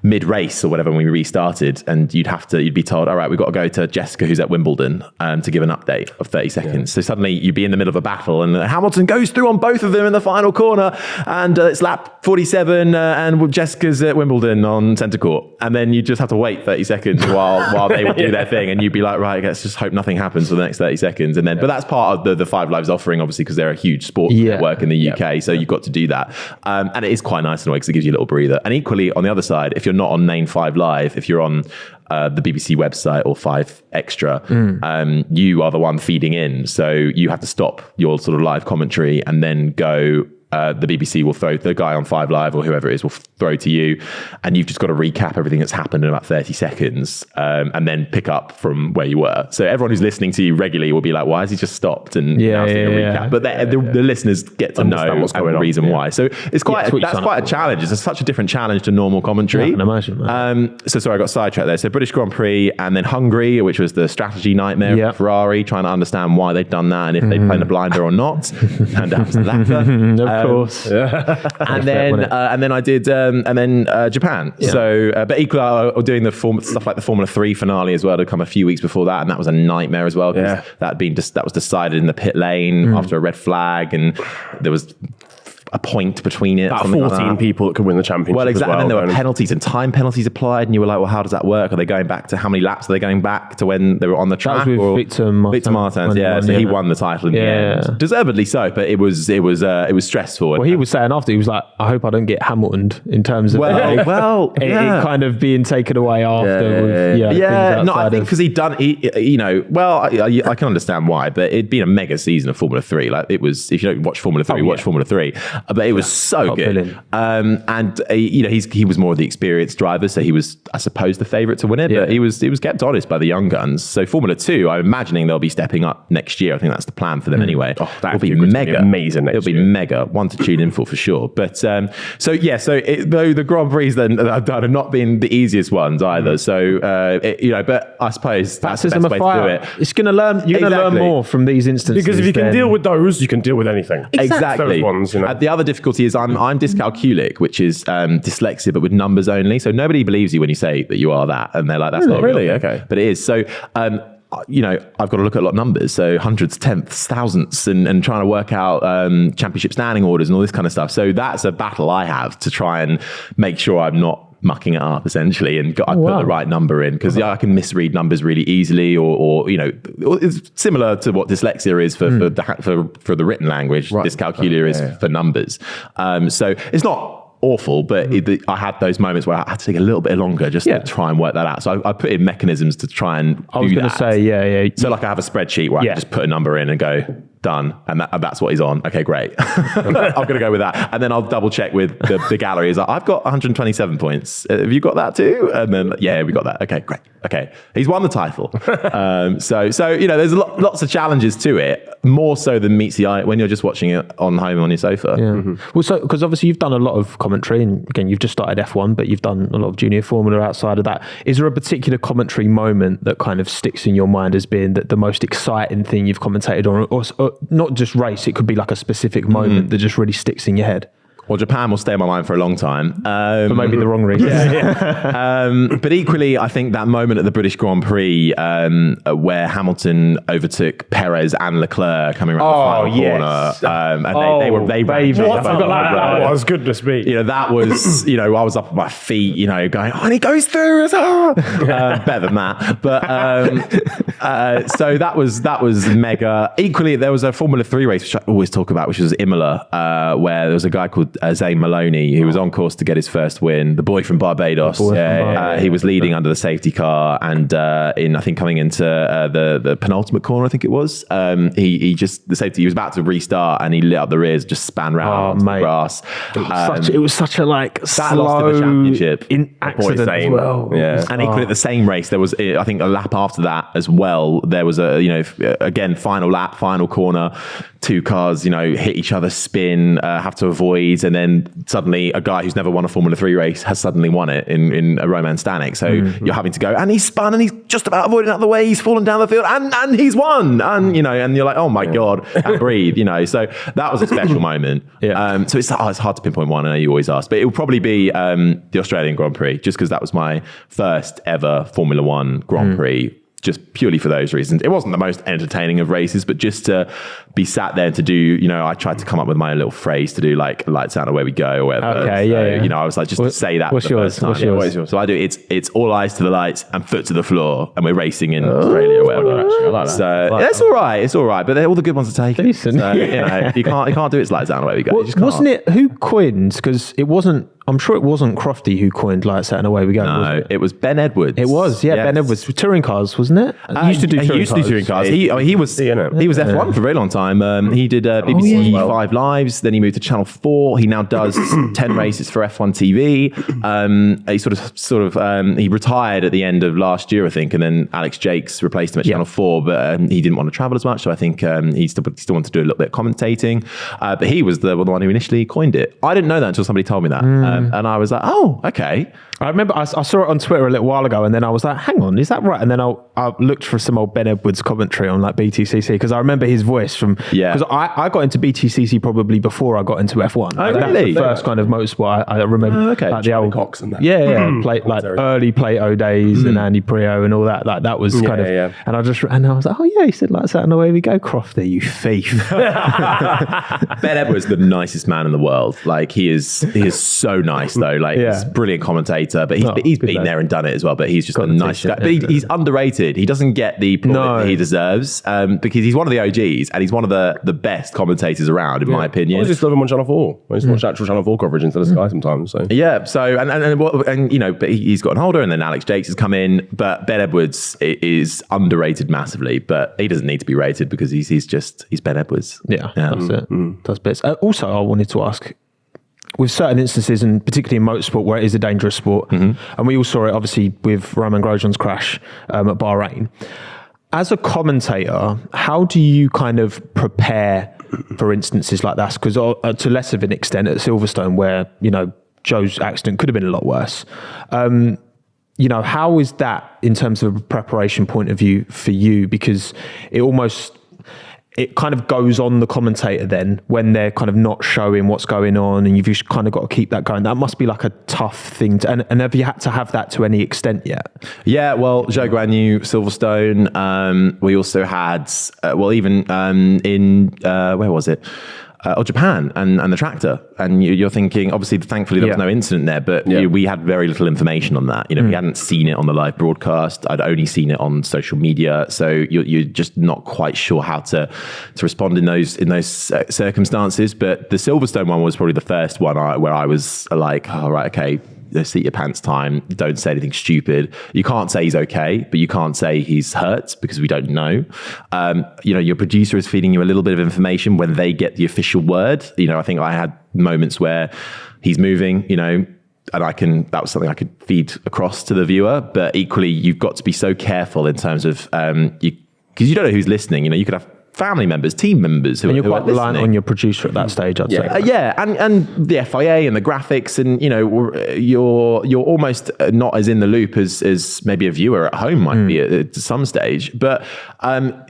mid-race or whatever when we restarted, and you'd be told, all right, we've got to go to Jessica, who's at Wimbledon, to give an update of 30 seconds. Yeah. So suddenly you'd be in the middle of a battle and Hamilton goes through on both of them in the final corner and it's lap 47 and Jessica's at Wimbledon on centre court. And then you just have to wait 30 seconds while they would do their thing. And you'd be like, right, let's just hope nothing happens for the next 30 seconds. And then, but that's part of the 5 Live's offering, obviously, because they're a huge sports network in the UK. So you've got to do that. And it is quite nice in a way because it gives you a little breather. And equally, on the other side, if you're not on main 5 Live, if you're on the BBC website or 5 Extra, you are the one feeding in. So you have to stop your sort of live commentary and then go. The BBC will throw, the guy on 5 Live or whoever it is will throw to you, and you've just got to recap everything that's happened in about 30 seconds and then pick up from where you were. So everyone who's listening to you regularly will be like, why has he just stopped? And now seeing a recap. But the listeners get to know what's going on, the reason why. So it's quite a challenge. It's such a different challenge to normal commentary. Yeah, I can imagine. So sorry, I got sidetracked there. So British Grand Prix and then Hungary, which was the strategy nightmare of Ferrari, trying to understand why they'd done that and if they'd played a blinder or not. And that was the latter. Of course. And then I did Japan. Yeah. So but equally I was doing stuff like the Formula 3 finale as well to come a few weeks before that, and that was a nightmare as well because that was decided in the pit lane after a red flag, and there was a point between it. About 14 people that could win the championship. Well, exactly. And then there were penalties and time penalties applied, and you were like, well, how does that work? Are they going back to how many laps are they going back to when they were on the track? That was with Victor Martins. Yeah, so he won the title in the end. Deservedly so, but it was stressful. Well, he was saying after, he was like, I hope I don't get Hamiltoned in terms of it kind of being taken away after. I think because I can understand why, but it'd been a mega season of Formula 3. Like it was, if you don't watch Formula 3, watch Formula 3. But it was so good. And he was more of the experienced driver, so he was, I suppose, the favourite to win it. But he was kept honest by the young guns. So Formula 2, I'm imagining they'll be stepping up next year. I think that's the plan for them anyway. That will be mega, amazing. It'll be mega, one to tune in for sure. But though the Grand Prix then that I've done have not been the easiest ones either. So but I suppose that's the best way to do it. It's going to learn. You're going to learn more from these instances because if you can deal with those, you can deal with anything. Exactly. Those ones, The other difficulty is I'm dyscalculic, which is dyslexia, but with numbers only. So nobody believes you when you say that you are that, and they're like, "That's not really okay." But it is. So I've got to look at a lot of numbers, so hundreds, tenths, thousandths, and trying to work out championship standing orders and all this kind of stuff. So that's a battle I have to try and make sure I'm not mucking it up essentially, and I put the right number in because I can misread numbers really easily, or it's similar to what dyslexia is for the written language. Dyscalculia is for numbers. So it's not awful, but I had those moments where I had to take a little bit longer just to try and work that out. So I put in mechanisms to try and do that. I was going to say, So like I have a spreadsheet where I can just put a number in and go, done, and that's what he's on. Okay, great. I'm going to go with that, and then I'll double check with the gallery. Is like, I've got 127 points. Have you got that too? And then we got that. Okay, great. Okay, he's won the title. So there's lots of challenges to it, more so than meets the eye when you're just watching it on home on your sofa. Yeah. Well, so because obviously you've done a lot of commentary, and again you've just started F1, but you've done a lot of junior Formula outside of that. Is there a particular commentary moment that kind of sticks in your mind as being the most exciting thing you've commentated on, or not just race? It could be like a specific moment that just really sticks in your head. Well, Japan will stay in my mind for a long time. For maybe the wrong reason. But equally, I think that moment at the British Grand Prix where Hamilton overtook Perez and Leclerc coming around the final corner. And they ran. That was goodness me. You know, that was, you know, I was up on my feet, you know, going, and he goes through as well. Better than that. But so that was mega. Equally, there was a Formula 3 race, which I always talk about, which was Imola, where there was a guy called Zane Maloney, who was on course to get his first win. The boy from Barbados. He was leading under the safety car, and I think coming into the penultimate corner, I think it was, he was about to restart, and he lit up the rears, just span round the grass. It was such a slow lost in the championship in accident as well. Yeah. And equally at the same race, there was, I think, a lap after that as well. There was again, final lap, final corner, two cars, hit each other, spin, have to avoid, and then suddenly a guy who's never won a Formula 3 race has suddenly won it in Roman Stanek. So you're having to go, and he's spun, and he's just about avoiding out of the way, he's fallen down the field, and he's won, and and you're like, oh my god, and breathe, So that was a special moment. So it's hard to pinpoint one. I know you always ask, but it will probably be the Australian Grand Prix, just because that was my first ever Formula 1 Grand Prix. Just purely for those reasons. It wasn't the most entertaining of races, but just to be sat there to do, I tried to come up with my little phrase to do, like, lights out, away we go, or whatever. Okay, I was like, just to say that. What's yours? So I do, it's all eyes to the lights and foot to the floor, and we're racing in Australia or whatever. I like that. So it's all right. It's all right. But all the good ones are taken. Decent. So, you can't do it's lights out, away we go. Wasn't it, who coined, because it wasn't, I'm sure it wasn't Crofty who coined lights out and away we go. No, it was Ben Edwards. It was, Ben Edwards. Touring cars, wasn't it? He used to do touring cars. He was F1 for a very long time. He did BBC 5 Lives, then he moved to Channel 4. He now does 10 races for F1 TV. He retired at the end of last year, I think, and then Alex Jakes replaced him at Channel 4, but he didn't want to travel as much, so I think he still wanted to do a little bit of commentating. But he was the one who initially coined it. I didn't know that until somebody told me that. And I was like, oh, okay. I remember I saw it on Twitter a little while ago, and then I was like, hang on, is that right? And then I looked for some old Ben Edwards commentary on like BTCC, because I remember his voice from, because I got into BTCC probably before I got into F1. Oh, really? That's the first kind of motorsport I remember. Like the old Cox and that. Early Plato days and Andy Prio and all that. Like that was kind of, and I was like, oh yeah, he said lights out and away we go, Crofty, you thief. Ben Edwards, the nicest man in the world. Like he is so nice though. Like he's a brilliant commentator, but he's been there and done it as well. But he's just a nice guy. But he's underrated. He doesn't get the plaudit that he deserves because he's one of the OGs and he's one of the best commentators around, in my opinion. I just love him on Channel 4. I just watch actual Channel 4 coverage instead of Sky sometimes. So but he's got an holder, and then Alex Jakes has come in. But Ben Edwards is underrated massively, but he doesn't need to be rated because he's Ben Edwards. Yeah. That's it. Does bits. Also, I wanted to ask, with certain instances, and particularly in motorsport where it is a dangerous sport, and we all saw it obviously with Roman Grosjean's crash at Bahrain. As a commentator, how do you kind of prepare for instances like that? Because to less of an extent at Silverstone, where Joe's accident could have been a lot worse. How is that in terms of a preparation point of view for you? Because it kind of goes on the commentator then when they're kind of not showing what's going on, and you've just kind of got to keep that going. That must be like a tough thing and have you had to have that to any extent yet? Yeah, well, Joe Guanyu, Silverstone. We also had, even in, where was it? Japan and the tractor. And you're thinking, obviously, thankfully there was no incident there, but we had very little information on that. We hadn't seen it on the live broadcast. I'd only seen it on social media. So you're just not quite sure how to respond in those circumstances. But the Silverstone one was probably the first one where I was like, oh, right, okay, seat your pants time. Don't say anything stupid. You can't say he's okay, but you can't say he's hurt because we don't know. Your producer is feeding you a little bit of information when they get the official word. I think I had moments where he's moving, and that was something I could feed across to the viewer. But equally, you've got to be so careful in terms of because you don't know who's listening. You could have family members, team members who, and you're who quite are reliant listening. on your producer at that stage, I'd say. And the FIA and the graphics, and you're almost not as in the loop as maybe a viewer at home might be at some stage. But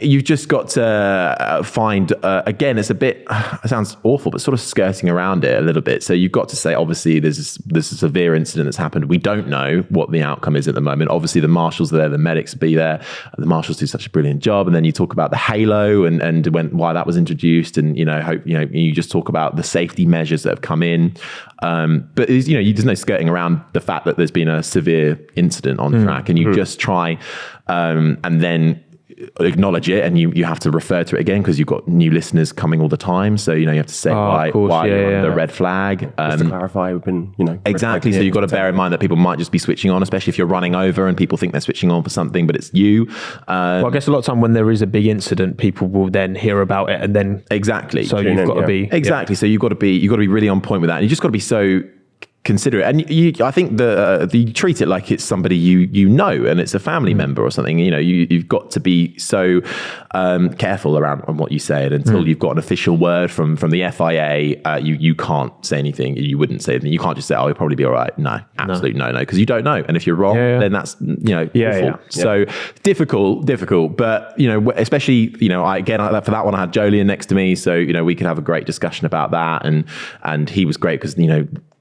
you've just got to find again. It's it sounds awful, but sort of skirting around it a little bit. So you've got to say, obviously, there's a severe incident that's happened. We don't know what the outcome is at the moment. Obviously, the marshals are there, the medics will be there. The marshals do such a brilliant job, and then you talk about the halo and why that was introduced, and you just talk about the safety measures that have come in, but there's no skirting around the fact that there's been a severe incident on track, and you just try and then acknowledge it, and you have to refer to it again because you've got new listeners coming all the time, so you have to say why you're on the red flag, just to clarify. We've been exactly, so you've got to bear in mind that people might just be switching on, especially if you're running over and people think they're switching on for something, but it's you. Well, I guess a lot of time when there is a big incident, people will then hear about it, and then so you've got to be so you've got to be really on point with that, and you just got to be so considerate, and I think you treat it like it's somebody you know, and it's a family member or something. You've got to be so careful around on what you say, and until you've got an official word from the FIA, you can't say anything. You wouldn't say anything. You can't just say, "Oh, you'll probably be all right." No, absolutely no, because you don't know, and if you're wrong, then that's awful. So difficult, but especially for that one, I had Jolien next to me, so we could have a great discussion about that, and he was great because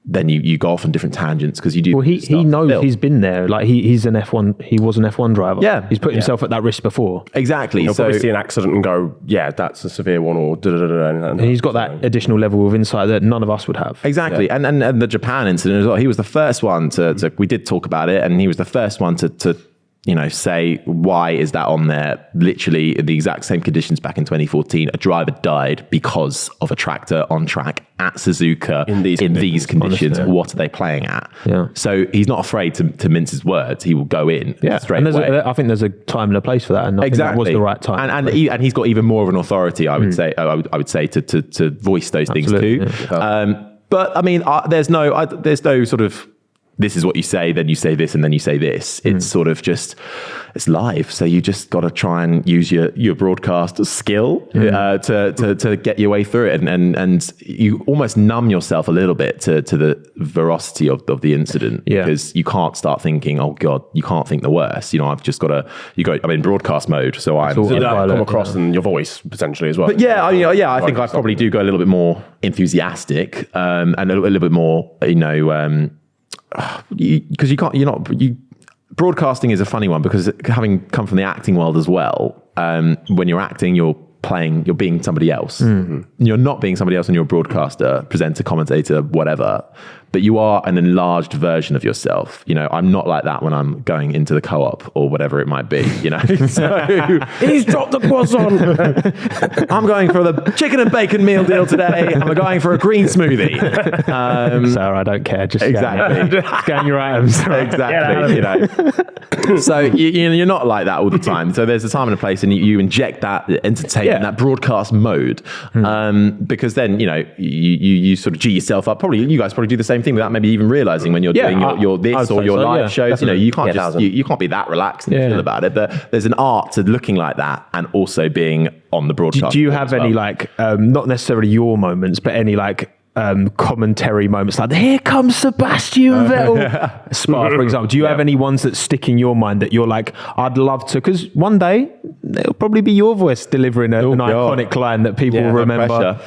then you go off on different tangents because you do. Well, he knows he's been there. Like he's an F1. He was an F1 driver. Yeah, he's put himself at that risk before. Exactly. He'll probably see an accident and go, "Yeah, that's a severe one," or and he's got that additional level of insight that none of us would have. Exactly, and the Japan incident as well. He was the first one to. We did talk about it, and he was the first one to say, why is that on there? Literally the exact same conditions back in 2014. A driver died because of a tractor on track at Suzuka in these conditions. Honestly, what are they playing at? Yeah. So he's not afraid to mince his words. He will go in straight away. I think there's a time and a place for that, and I think that was the right time. And he's got even more of an authority, I would say. I would say to voice those things too. Yeah. But I mean, there's no sort of, this is what you say, then you say this, and then you say this. It's sort of just, it's live. So you just got to try and use your broadcast skill to get your way through it. And you almost numb yourself a little bit to the veracity of the incident, because you can't start thinking, oh God, you can't think the worst. I've just got to, I'm in broadcast mode. So I'm come across in your voice potentially as well. But I think I probably do go a little bit more enthusiastic, and a little bit more, because broadcasting is a funny one, because having come from the acting world as well, when you're acting, you're being somebody else. You're not being somebody else when you're a broadcaster, presenter, commentator, whatever, but you are an enlarged version of yourself. I'm not like that when I'm going into the co-op or whatever it might be, So he's dropped the croissant. I'm going for the chicken and bacon meal deal today. I'm going for a green smoothie. Sarah, I don't care. Just exactly. scan your items. Exactly. So you're not like that all the time. So there's a time and a place, and you inject that entertainment, that broadcast mode, because then you sort of G yourself up. Probably you guys do the same thing without maybe even realizing when you're doing your live shows. You can't you can't be that relaxed and chill about it. But there's an art to looking like that and also being on the broadcast. Do you have any not necessarily your moments, but any commentary moments like, here comes Sebastian Vettel, Spa, for example? Do you have any ones that stick in your mind that you're like, I'd love to, because one day it'll probably be your voice delivering an iconic line that people will remember.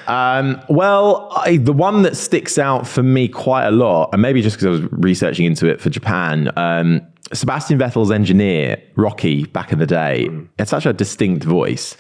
The one that sticks out for me quite a lot, and maybe just because I was researching into it for Japan, Sebastian Vettel's engineer, Rocky, back in the day, had such a distinct voice.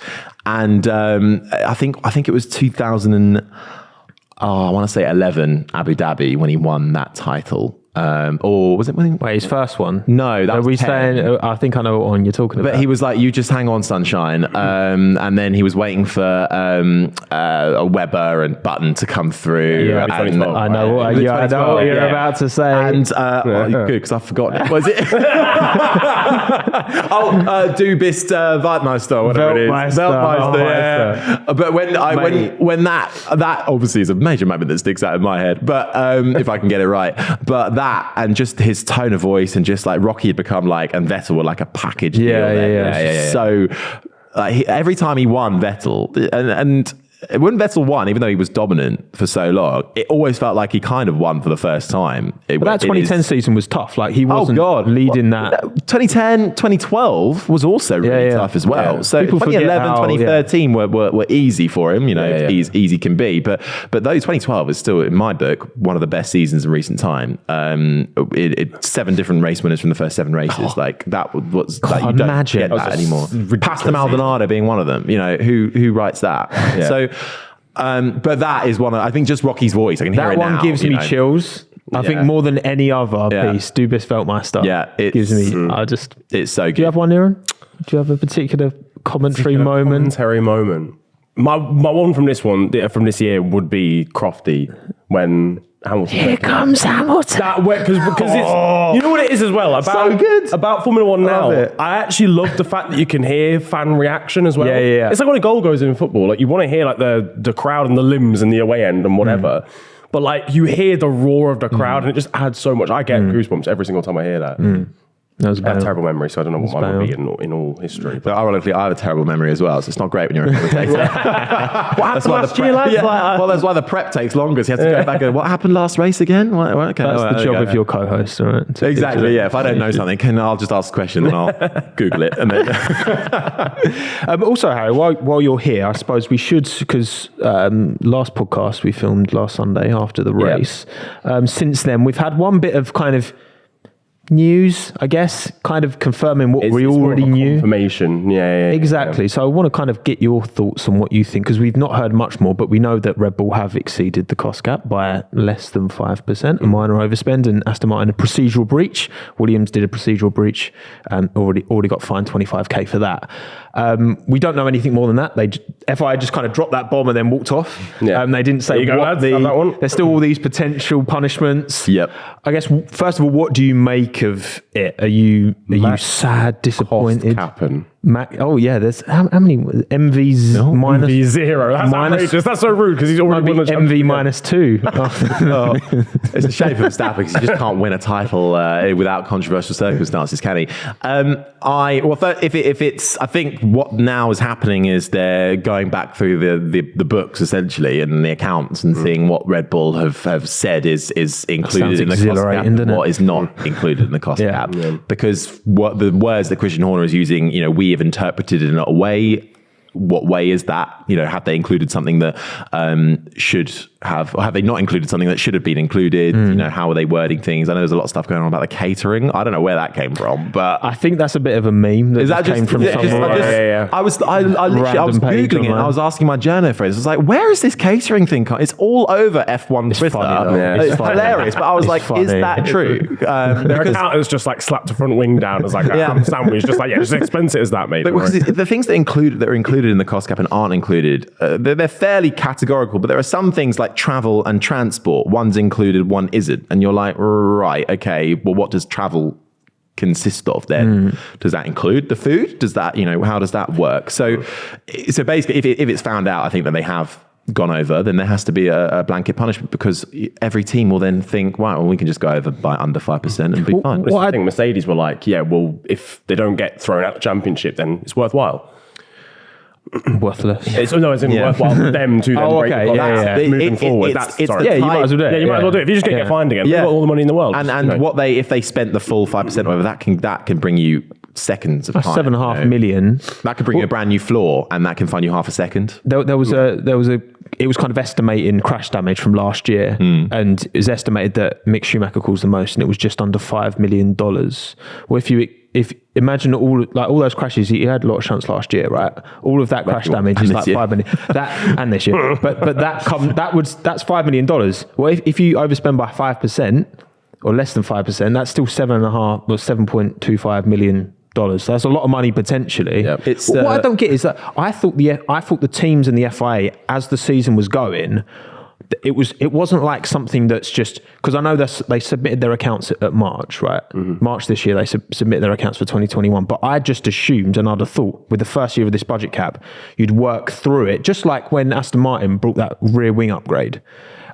And I think it was 2011 Abu Dhabi when he won that title. Or was it when his first one? No, that was 10. Saying, I think I know what one you're talking about. But he was like, you just hang on, sunshine. And then he was waiting for a Webber and Button to come through. Yeah, I know what you're about to say. And good, because I've forgotten it. Was it? Du bist Waldmeister, whatever it is. Weltmeister. But when that obviously is a major moment that sticks out in my head. But if I can get it right. But that, and just his tone of voice, and just like Rocky had become and Vettel were like a package deal. So every time he won, Vettel, and when Vettel won, even though he was dominant for so long, it always felt like he kind of won for the first time. But that 2010 season was tough. Like he wasn't leading that. 2010, 2012 was also really tough as well. Yeah. So 2011, 2013 were easy for him, easy can be. But though 2012 is still, in my book, one of the best seasons in recent time. 7 different race winners from the first 7 races. Like that was like, you don't get that anymore. Pastor Maldonado being one of them. Who writes that? Yeah. So. But that is one of, I think just Rocky's voice, I can hear it now. That one gives me chills. I think more than any other piece, Du bist Weltmeister. Yeah, it gives me, it's so good. Do you have one, Niran? Do you have a particular commentary moment? Commentary moment. My one from this year would be Crofty when Hamilton. Here comes Hamilton. Because it's, you know what it is as well about so good. About Formula One now. I actually love the fact that you can hear fan reaction as well. Yeah. It's like when a goal goes in football. Like you want to hear like the crowd and the limbs and the away end and whatever. But like you hear the roar of the crowd and it just adds so much. I get goosebumps every single time I hear that. That was I have a terrible memory, so I don't know what mine would be in all history. But ironically, I have a terrible memory as well, so it's not great when you're a commentator. What happened last year, lads? Well, that's why the prep takes longer. So you have to go back and go, what happened last race again? Okay, that's the job of your co-host, right? Exactly, yeah. If I don't know something, I'll just ask a question and I'll Google it. And then also, Harry, while you're here, I suppose we should, because last podcast we filmed last Sunday after the race. Since then, we've had one bit of kind of news, I guess, kind of confirming what we already knew. Confirmation, exactly. So I want to kind of get your thoughts on what you think, because we've not heard much more, but we know that Red Bull have exceeded the cost cap by less than 5%, a minor overspend, and Aston Martin a procedural breach. Williams did a procedural breach, already got fined 25k for that. We don't know anything more than that. FIA just kind of dropped that bomb and then walked off. They didn't say there's still all these potential punishments. I guess first of all, what do you make of it? Are you sad, disappointed? There's how many MVs minus MV0? That's outrageous. That's so rude because he's already won MV minus 2. It's a shame for Verstappen because he just can't win a title without controversial circumstances, can he? I think what now is happening is they're going back through the books essentially and the accounts and seeing what Red Bull have said is included in the cost cap and what is not included in the cost cap. Because what the words that Christian Horner is using, we have interpreted it in a way. What way is that? Have they included something that should have, or have they not included something that should have been included? How are they wording things? I know there's a lot of stuff going on about the catering. I don't know where that came from, but I think that's a bit of a meme that came from somewhere. I was Googling it and I was asking my journo friends, I was like, where is this catering thing? It's all over F1 Twitter. It's hilarious, but I was like, is that true? Their accountants just like slapped a front wing down as like a ham sandwich, just like, just expense it as that, mate. Because the things that are included in the cost cap and aren't included, they're fairly categorical, but there are some things like travel and transport. One's included, one isn't. And you're like, right, okay, well, what does travel consist of then? Does that include the food? Does that, how does that work? So basically, if it's found out, I think that they have gone over, then there has to be a blanket punishment because every team will then think, wow, well, we can just go over by under 5% and be fine. I think Mercedes were like, if they don't get thrown out the championship, then it's worthwhile. Worthless. It's worthwhile for them to then break the contract moving forward. You might as well do it. You might as well do it. If you just get fined again, they've got all the money in the world. And if they spent the full 5% or whatever, that can bring you seconds of time. 7.5 million. That could bring you a brand new floor, and that can fine you half a second. It was kind of estimating crash damage from last year, and it was estimated that Mick Schumacher caused the most, and it was just under $5 million. Well, if imagine all those crashes, he had a lot of shunts last year, right? All of that crash damage is like $5 million. That and this year, but that's $5 million. Well, if you overspend by 5% or less than 5%, that's still $7.25 million. So that's a lot of money potentially. What I don't get is that I thought the teams and the FIA, as the season was going, it wasn't like something that's just, because I know they submitted their accounts at March, right? March this year they submitted their accounts for 2021, but I just assumed and I'd have thought with the first year of this budget cap, you'd work through it, just like when Aston Martin brought that rear wing upgrade.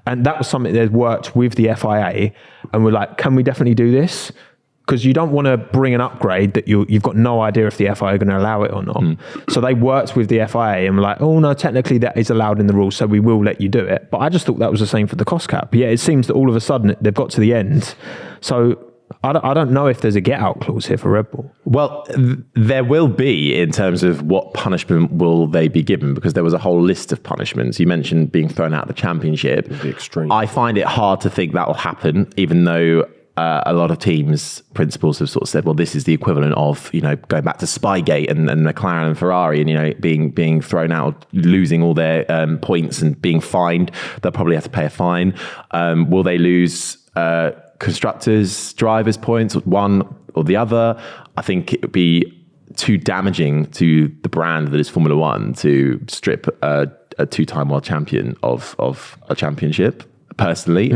And that was something they'd worked with the FIA and were like, can we definitely do this? because you don't want to bring an upgrade that you've got no idea if the FIA are going to allow it or not. So they worked with the FIA and were like, oh no, technically that is allowed in the rules, so we will let you do it. But I just thought that was the same for the cost cap. But yeah, it seems that all of a sudden they've got to the end. So I don't know if there's a get out clause here for Red Bull. Well, there will be in terms of what punishment will they be given, because there was a whole list of punishments. You mentioned being thrown out of the championship. The extreme. I find it hard to think that will happen, even though a lot of teams' principals have sort of said, well, this is the equivalent of, going back to Spygate and McLaren and Ferrari and, being thrown out, losing all their points and being fined. They'll probably have to pay a fine. Will they lose constructors, drivers' points, one or the other? I think it would be too damaging to the brand that is Formula One to strip a two-time world champion of a championship. Personally,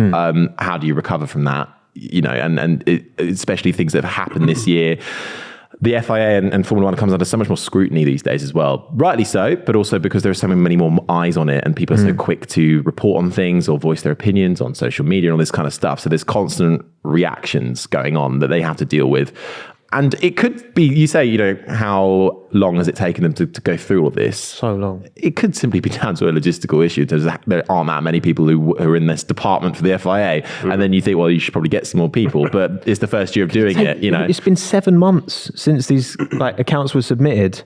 how do you recover from that? Especially things that have happened this year. The FIA and Formula One comes under so much more scrutiny these days as well. Rightly so, but also because there are so many more eyes on it and people are so quick to report on things or voice their opinions on social media and all this kind of stuff. So there's constant reactions going on that they have to deal with. And it could be, you say, how long has it taken them to go through all of this? So long. It could simply be down to a logistical issue. There aren't that many people who are in this department for the FIA. And then you think, well, you should probably get some more people. But it's the first year of doing it, It's been 7 months since these accounts were submitted.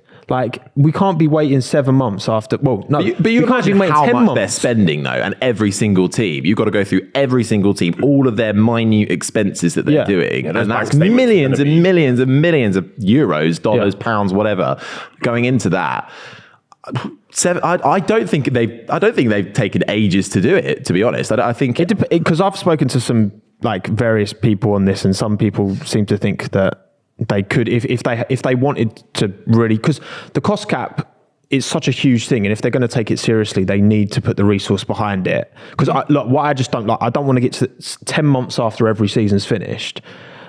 We can't be waiting 7 months after. Well, no, but you can't imagine how 10 much months. they're spending though, and every single team. You've got to go through every single team, all of their minute expenses that they're doing, and that's millions and millions and millions of euros, dollars, pounds, whatever, going into that. I don't think they've taken ages to do it. To be honest, I think because I've spoken to some various people on this, and some people seem to think that they could, if they wanted to really, because the cost cap is such a huge thing, and if they're going to take it seriously, they need to put the resource behind it. Because what I just don't like, I don't want to get to 10 months after every season's finished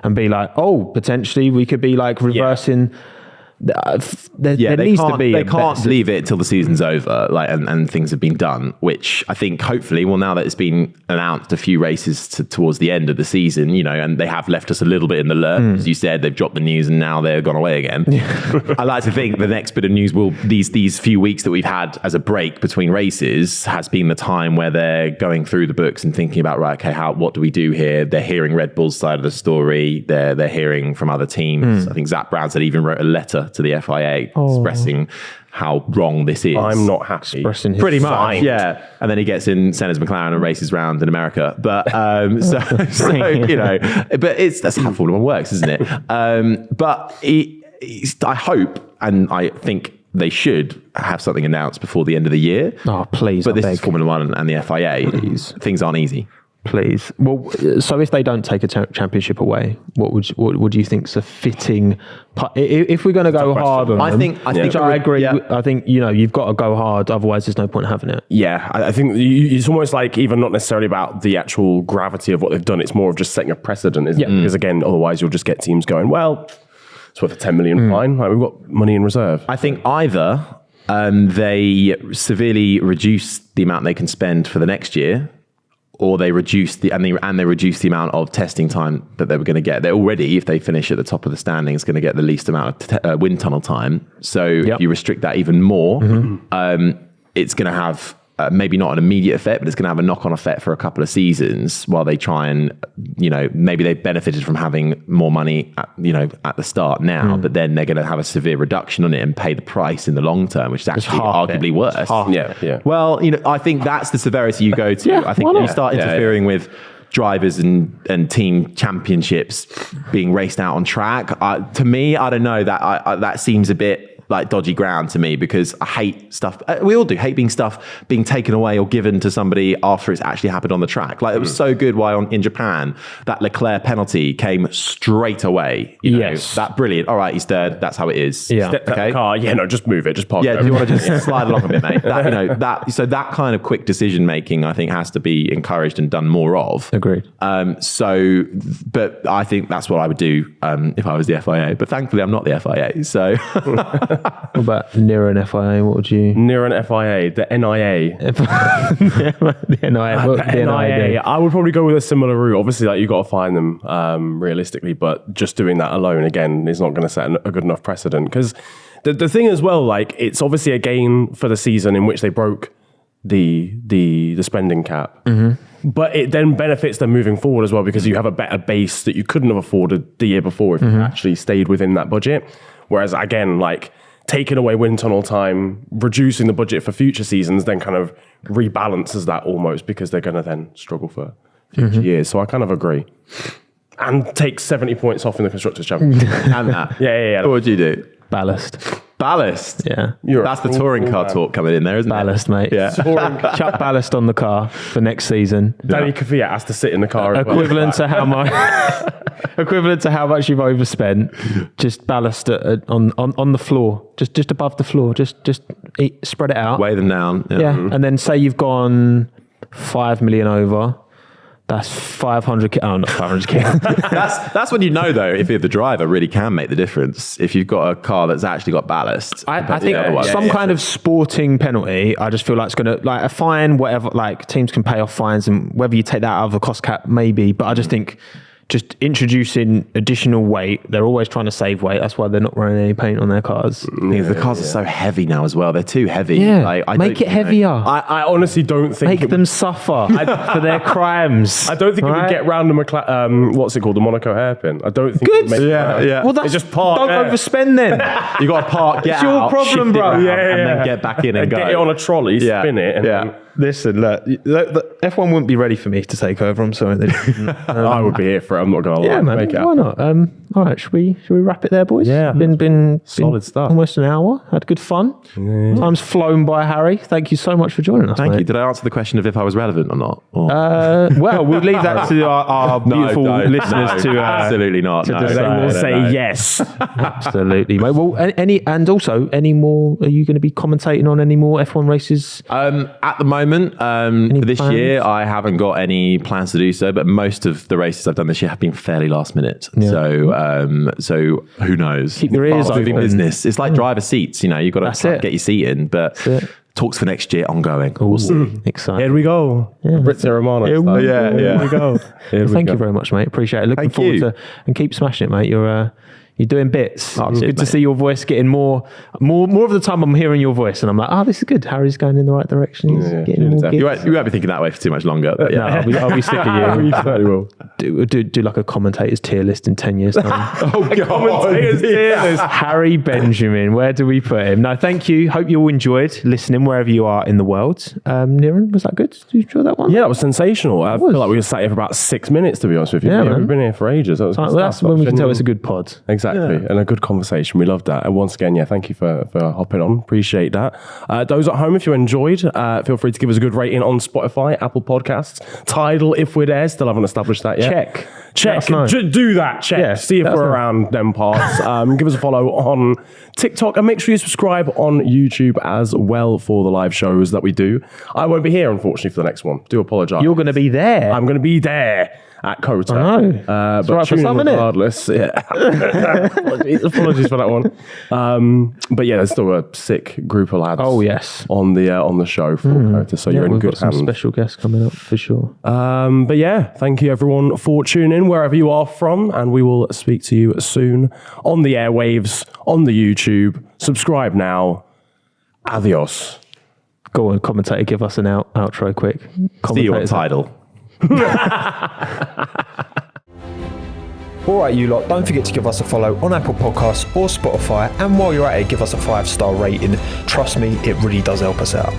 and be like, oh, potentially we could be reversing. There needs to be. They can't leave it till the season's over, and things have been done. Which I think, hopefully, now that it's been announced, a few races towards the end of the season, and they have left us a little bit in the lurch. As you said, they've dropped the news and now they're gone away again. I like to think the next bit of news will these few weeks that we've had as a break between races has been the time where they're going through the books and thinking about, right, okay, what do we do here? They're hearing Red Bull's side of the story. They're hearing from other teams. I think Zach Brown said he even wrote a letter to the FIA expressing how wrong this is. I'm not happy. Pretty much, yeah. And then he gets in Senna's McLaren and races around in America. But but that's how Formula One works, isn't it? But I hope, and I think they should have something announced before the end of the year. Oh, please! But this is Formula One and the FIA. Please. Things aren't easy. Please. Well, so if they don't take a championship away, what would you think's a fitting? If we're going to go hard on them, I agree. Yeah. I think you've got to go hard. Otherwise, there's no point in having it. Yeah, I think it's almost even not necessarily about the actual gravity of what they've done. It's more of just setting a precedent, isn't it? Because again, otherwise you'll just get teams going, well, it's worth a 10 million fine. We've got money in reserve. I think either they severely reduce the amount they can spend for the next year, or they reduce the amount of testing time that they were going to get. They're already, if they finish at the top of the standings, going to get the least amount of wind tunnel time. So if you restrict that even more, it's going to have maybe not an immediate effect, but it's going to have a knock-on effect for a couple of seasons while they try and, maybe they've benefited from having more money at the start now, but then they're going to have a severe reduction on it and pay the price in the long term, which is actually arguably worse. Yeah. Well, I think that's the severity you go to. I think you start interfering with drivers and team championships being raced out on track. To me, I don't know, that seems a bit dodgy ground to me, because I hate stuff. We all do hate stuff being taken away or given to somebody after it's actually happened on the track. It was so good in Japan, that Leclerc penalty came straight away. Yes. That brilliant. All right, he's third. That's how it is. Yeah. Step out the car. Yeah, no, just move it. Just park it. Yeah, do you want to just slide along a bit, mate? That kind of quick decision making, I think, has to be encouraged and done more of. Agreed. But I think that's what I would do if I was the FIA. But thankfully, I'm not the FIA. So What about Niran FIA? What would you? Niran FIA, the NIA. The NIA. What would the NIA do? I would probably go with a similar route. Obviously, like, you got to find them realistically, but just doing that alone, again, is not going to set a good enough precedent. Because the thing as well, like, it's obviously a gain for the season in which they broke the spending cap. But it then benefits them moving forward as well, because you have a better base that you couldn't have afforded the year before if you actually stayed within that budget. Whereas, again, like, taking away wind tunnel time, reducing the budget for future seasons, then kind of rebalances that almost, because they're going to then struggle for future years. So I kind of agree. And take 70 points off in the Constructors' Championship. And that. Yeah. What would you do? Ballast. Yeah. That's the touring car talk coming in there, isn't Ballast, it? mate. Yeah. Chuck ballast on the car for next season. Danny Kvyat has to sit in the car. Equivalent to how much? Equivalent to how much you've overspent. Just ballast on the floor, just above the floor. Just spread it out. Weigh them down. Yeah, and then say you've gone 5 million over. That's 500k. Oh, not 500k. That's when you know, though, if the driver really can make the difference. If you've got a car that's actually got ballast. I think some kind of sporting penalty, I just feel like it's going to, like, a fine, whatever, like, teams can pay off fines, and whether you take that out of the cost cap, maybe. But I just think just introducing additional weight, they're always trying to save weight. That's why they're not running any paint on their cars. The cars are so heavy now as well. They're too heavy. Yeah, I make it heavier. I honestly don't think... Make them suffer for their crimes. I don't think it would get round the what's it called? The Monaco hairpin. I don't think... Good. Yeah. Well, that's just park. Don't overspend then. You got to park, get it's your out, problem, bro. And then get back in and go. Get it on a trolley, spin it. And Listen, look, the F1 wouldn't be ready for me to take over. I'm sorry. I would be here for it. I'm not going to lie. Yeah, man. Why not? All right, should we wrap it there, boys? Yeah. Been solid stuff. Almost an hour. Had good fun. Yeah. Time's flown by, Harry. Thank you so much for joining us. Thank mate. you. Did I answer the question of if I was relevant or not? Or? Well, we'll leave that to our beautiful listeners to absolutely not. To no, they will say yes. Absolutely, mate. Well, any more? Are you going to be commentating on any more F1 races? At the moment, for this year, I haven't got any plans to do so. But most of the races I've done this year have been fairly last minute. Yeah. So who knows? Keep your ears open. Business. It's like driver seats. You know, you've got to get your seat in. But talks for next year ongoing. Awesome. Exciting. Here we go. Rizzo Romano. Here we go. Thank you very much, mate. Appreciate it. Looking forward to, and keep smashing it, mate. You're doing bits. It's good to see your voice getting more of the time. I'm hearing your voice, and I'm like, this is good. Harry's going in the right direction. He's getting more gigs. You won't be thinking that way for too much longer. But no, I'll be sick of you. You certainly will. Do like a commentator's tier list in 10 years' time. Oh, God. Commentator's tier list. Harry Benjamin. Where do we put him? No, thank you. Hope you all enjoyed listening wherever you are in the world. Niran, was that good? Did you enjoy that one? Yeah, that was sensational. I feel like we were sat here for about 6 minutes, to be honest with you. Yeah, we've been here for ages. That's when we can tell it's a good pod. Exactly. Yeah. And a good conversation. We love that. And once again, thank you for hopping on. Appreciate that. Those at home, if you enjoyed, feel free to give us a good rating on Spotify, Apple Podcasts, Tidal, if we're there. Still haven't established that yet. Check. Do that. Check. Yeah, see if we're around them parts. Give us a follow on TikTok, and make sure you subscribe on YouTube as well for the live shows that we do. I won't be here, unfortunately, for the next one. Do apologise. You're going to be there. I'm going to be there at Kota. I know. But tune in regardless. Yeah. Apologies for that one. But yeah, there's still a sick group of lads. Oh yes, on the show for Kota, so you're in good hands. Some special guests coming up for sure. But yeah, thank you everyone for tuning in wherever you are from, and we will speak to you soon on the airwaves, on the YouTube. Subscribe now. Adios. Go on, commentator, give us an outro quick. See you on Tidal. All right, you lot, don't forget to give us a follow on Apple Podcasts or Spotify, and while you're at it, give us a 5-star rating. Trust me, it really does help us out.